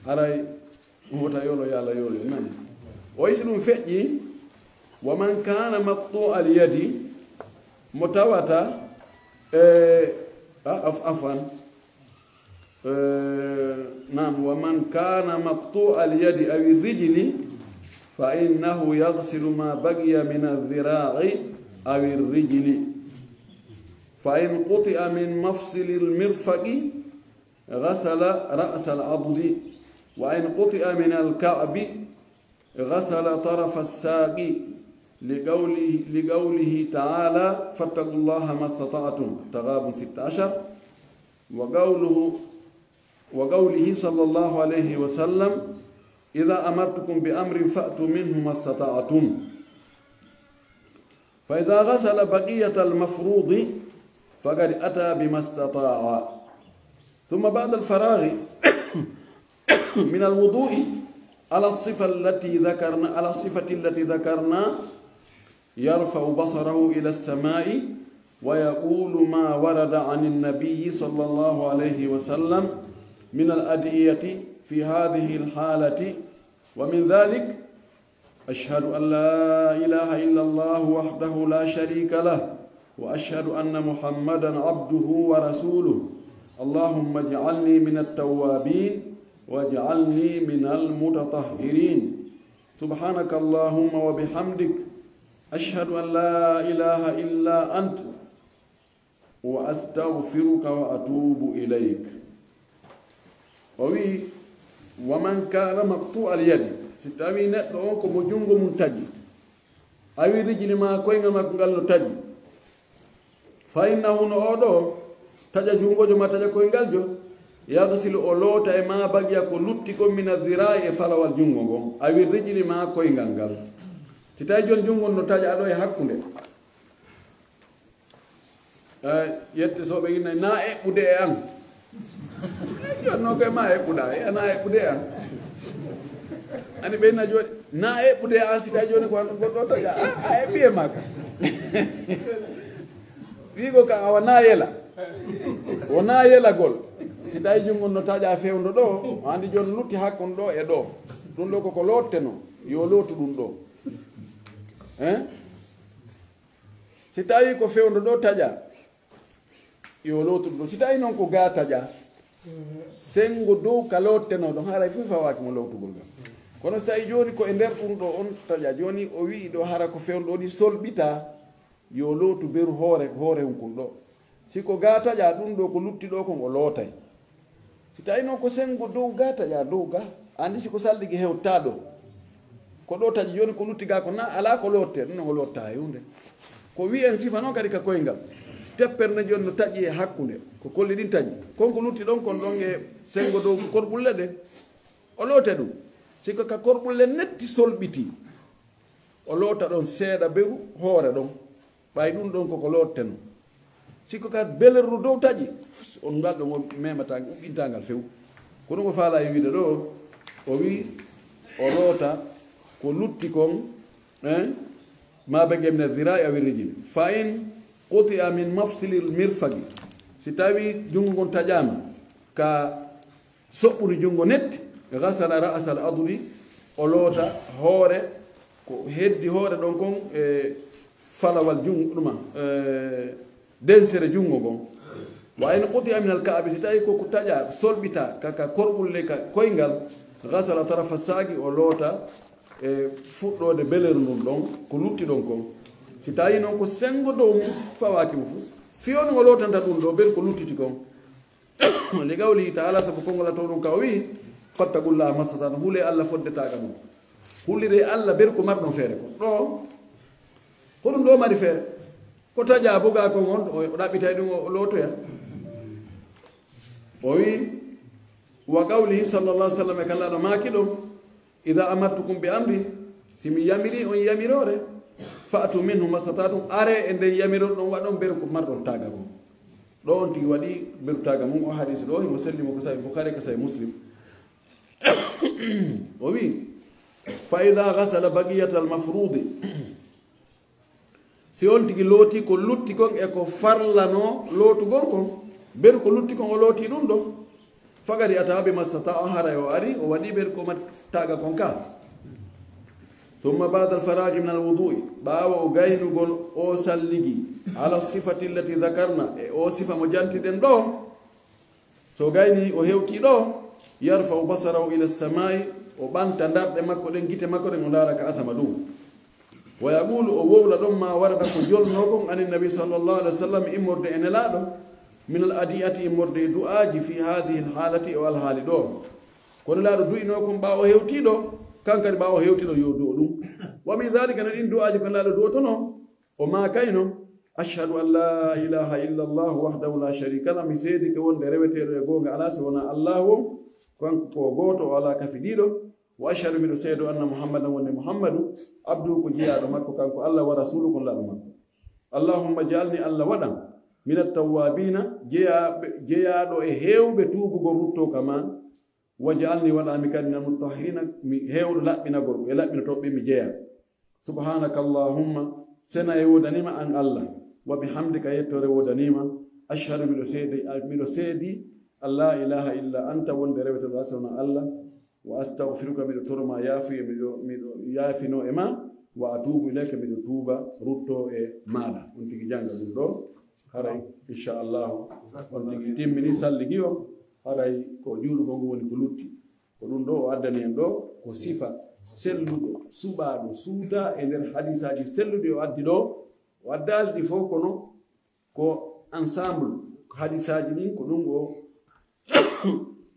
haray wota yolo yaala yolo nan o isi ɗum feƴƴi wa man kana maqtu al yadi mo tawata afan nam wa man kana maqtu al yadi aw rijli fa innahu yaghsilu ma baqiya min adh-dhira'i aw ar-rijli fa in quti'a min mafsil al-mirfaqi ghasala ra's al-'adli wa in quti'a min al-ka'bi ghasala taraf as-saqi لقوله تعالى فاتقوا الله ما استطعتم تغابن 16 وقوله صلى الله عليه وسلم إذا أمرتكم بأمر فأتوا منه ما استطعتم فإذا غسل بقية المفروض فقد أتى بما استطاع ثم بعد الفراغ من الوضوء على الصفة التي ذكرنا يرفع بصره إلى السماء ويقول ما ورد عن النبي صلى الله عليه وسلم من الأدعية في هذه الحالة ومن ذلك أشهد أن لا إله إلا الله وحده لا شريك له وأشهد أن محمدا عبده ورسوله اللهم اجعلني من التوابين واجعلني من المتطهرين سبحانك اللهم وبحمدك أشهد أن لا إله إلا أنت وأستغفرك وأتوب إليك ومن كان مقطوع اليد ستاوي نتلو أنكم جنغو منتجي أوي رجل ما كوين ما كنغال تجي فإنه نعودو تجا جنغو جو ما تجا كوين جو يغسل أولوتا ما بقي كلوتكم من الذراع فلا والجنغو أوي رجل ما كوين غال si tawi joni jungon no taƴa ɗo e hakkude yette soɓe innayi na eɓɓude e an jonno koye ma eɓɓuɗa ana eɓɓude e an ani ɓeyna joni na eɓɓude e an si tawi joni ko goɗɗo taƴa a eɓɓi e makka wigo ka awa na yela wona yelagol si tawi jungon no taƴa fewdo ɗo andi joni lutti hakkon ɗo e ɗo ɗum ɗo koko lotteno yo lootu ɗum ɗo si tawi ko fewdo ɗo taƴa yo lootu ɗum ɗo si tawi noon ko ga taƴa sengo dow ka lotteno ɗon haray fof fawaki mo lowtugol gam kono so tawi joni ko e nder ɗum ɗo on taƴa joni o wi ɗo hara ko fewdo ɗo ɗi solɓita yo lootu beru hoore hunkun ɗo siko ga taƴa ɗum ɗo ko lutti ɗo kon o lootay si tawi noon ko sengo dow ga taƴa dow ga andi siko salɗigi hewta ɗo ko ɗo taƴi joni ko lutti ga ko na ala ko lotte ɗum o lotta hunde ko wi en sifa noon kadi ka koyngal tepperne joni no taƴi e hakkude ko kolli ɗin taƴi konko lutti ɗon kon ɗon e sengo dow korɓulle ɗe o loote ɗum siko ka korɓulle netti solɓiti o loota ɗon seeɗa beru hoore ɗon ɓay ɗum ɗon koko lotteno siko ka belerru dow taƴi on ngal ɗon o memata uɓɓintagal few ko ɗum o faala e wiide ɗo o wi o loota ko lutti kon ma begem ne zira'i awi rijil fa in quti'a min mafsilil mirfagi si tawi jungo gon taƴama ka soɓɓude jungo netti gasala ra'sal adudi o loota hoore ko heddi hoore ɗon kon e falawal jungo ɗuma densere jungo gon wa in quti'a min al ka'bi si tawi koko taƴa solɓita kaka korɓulle ka koyngal gasala tarafa sagi o loota e fuɗɗode beleru ndun ɗon ko lutti ɗon kon si tawi noon ko sengo dow mum fawakimo fof fiyo no o lotanta ɗum ɗo ɓen ko luttiti kon li gawli taala sabu konngolato ɗum ka o wi fattagullaha mastatan huule allah foddetaga ɗum hullire allah ber ko marɗon feere ko ɗo hoɗum ɗo mari feere ko taƴa boga kon on o ɗaɓɓitay ɗum o lotoya o wi wa qawlihi sallallah sallam e kallaɗo maki ɗo ida amartukum bi amri simi yamiri on yamirore fa'tu minhu mastatatum are e nden yamiror ɗon waɗon ber ko marɗon taga mum ɗo on tigi waɗi beru taga mum o hadis ɗo himo sellimo ko sawi boukhari ko sawi muslim o wi fa ida gasala bagiyata al mafrudi si on tigi looti ko lutti kon e ko farlano lootugol kon ber ko lutti kon o looti ɗum ɗo fagari ataɓe mastata o haray o ari o waɗi ber ko taga kon ka ثم بعد الفراغ من الوضوء باو غاينغول او ساليغي على الصفه التي ذكرنا او صفه مجانتدن دو سو غايني او هewti دو يرفع بصره الى السماء او بانتا دارde makko den gite makko den ndara ka asama dum ويقول او وولا دum ma warada ko jolno gon an nabi sallallahu alaihi wasallam imorde enelado min al adiyati imorde du'aji fi hadhihi al halati wal halido ko lado duino ko ba o hewti do kankari ɓawo hewtino yo do ɗum wa min dhalika na ɗin du'aji ko laaɗo do tono o ma kayno ashhadu an la ilaha illa allah wahdahu la sharika lah mi seedi ko wonde reweteɗo e gonga ala so wona allah o kanko ko goto o ala kafiɗiɗo wa ashhadu miɗo seedo anna muhammadan wonde muhammadu abduhu ko jeeyaɗo makko kanko allah wa rasulu kon laaɗo makko allahumma jaalni allah waɗan min attawabina jeeyaɗo e hewɓe tuubugo rutto kama wajalni waɗami kadi na mutahhirina mi hewɗo laɓɓinagol e laɓɓinotoɓe mi jeeya subhanaka allahumma sena e wodanima an allah wa bihamdika yettore wodanima ashhadu miɗo seedi an la ilaha illa anta wonde reweteɗo asawna allah wa astahfiruka miɗo toroma yaafuye miɗo yaafino e ma wa atubu ilayka miɗo tuuba rutto e maɗa on tigi janga ɗum ɗo haray inchallahu on tigi timmini salligi o haray ko juulugo ngo woni ko lutti ko ɗum ɗo o addani en ɗo ko sifa selluɗo suɓaɗo suuda e nder hadisaji selluɗi o addi ɗo o addali ɗi fof kono ko ensemble hadisaji ɗin ko ɗum o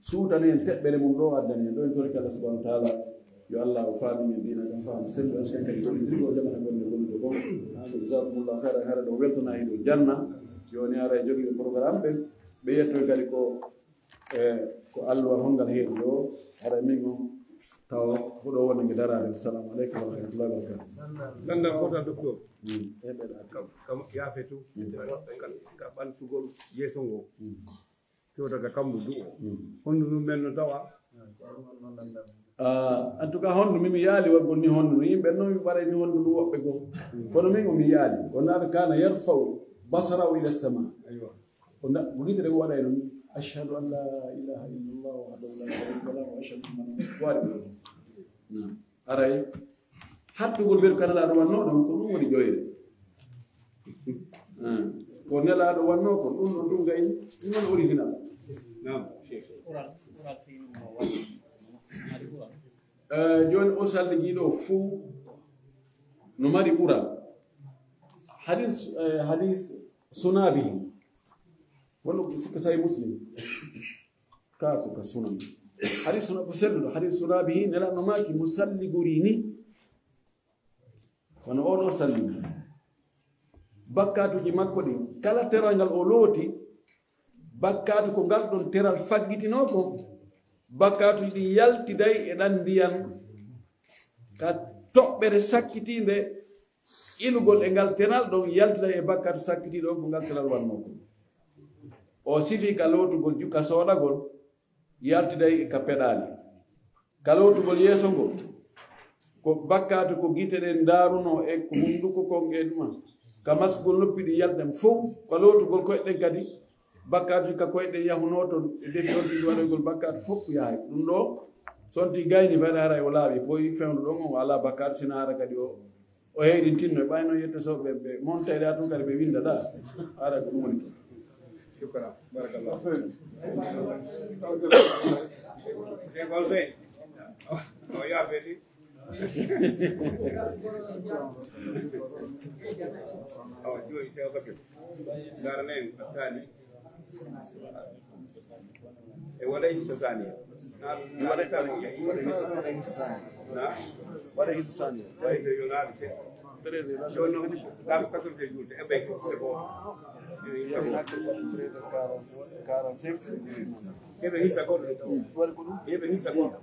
suudani en teɓɓere mum ɗo o addani en ɗo en torki allah subahanahu wa taala yo allah o faami men dina kam faamu sellu en sen kadi toɗidirgo jamana gonne gollude gon jasakumullahu hayra hara ɗo weltona hiɗo janna joni ara e jogii programme ɓe yettoy kadi ko alluwa hongal heeɗi ɗo ara min on taw huɗo wonde nge darade assalamu aleykum wa rahmatullahi wa barakatuh ganda hotal docteur kam yaafetu ka ɓantugol yeeso ngo fewtata kamɓu du o hondu ɗum men no tawa en tout cas hondu mimi yaali waggol ni hondu no yimɓe noon waɗa ni hondu ndu woɓɓe goo kono min omi yaali wonaɓe kana yarfau basarahu ila sama قلنا بقيت لك ولا ينون أشهد أن لا إله إلا الله وحده لا شريك له وأشهد أن محمدا نعم أرأي حتى تقول بير كان لا دوانو دم كلهم ودي جوير كون لا دوانو كون دم جاي من أوريجينال نعم جون أوصل لجيلو فو نماري بورا حديث سنابي ولو كساي مسلم كاسو كسنن حديث سنابي سلو حديث سنابي نلا نماكي مسلي غوريني وانا اونو سلم bakkatu ji makko di kala terangal o loti bakkatu ko gal don teral faggitino ko bakkatu di yalti day e dan diyan ka tobbere sakkitinde ilugol e gal teral don yalti day e bakkatu sakkitido ko gal teral wanno ko o sifi kalotugol jukka soodagol yalti day ka pedali kalotugol yeso ngol ko bakkatu ko giteden daruno e ko hunduko ko ngeduma kamasgol noppidi yaldem fof kalotugol koyɗen kadi bakkatu ka koyɗen yahunoto e deftordi waɗogol bakkatu fof yahay ɗum ɗo sonti gayni fayde hara o laaɓi boyi fewnu ɗon on ala bakkatu sina hara kadi o heyɗin tinno e ɓayno yetta soɓe ɓe montede ha tun kadi ɓe winda ɗa hara ko ɗum woni شكرا بارك الله سيف الفين يا فيدي شوي سيف الفين دارنين الثاني ولا هي ثانية ولا هي ثانية شنو قام كتر في جوت أبي سبوا Ebe hisa kodo. Ebe hisa kodo.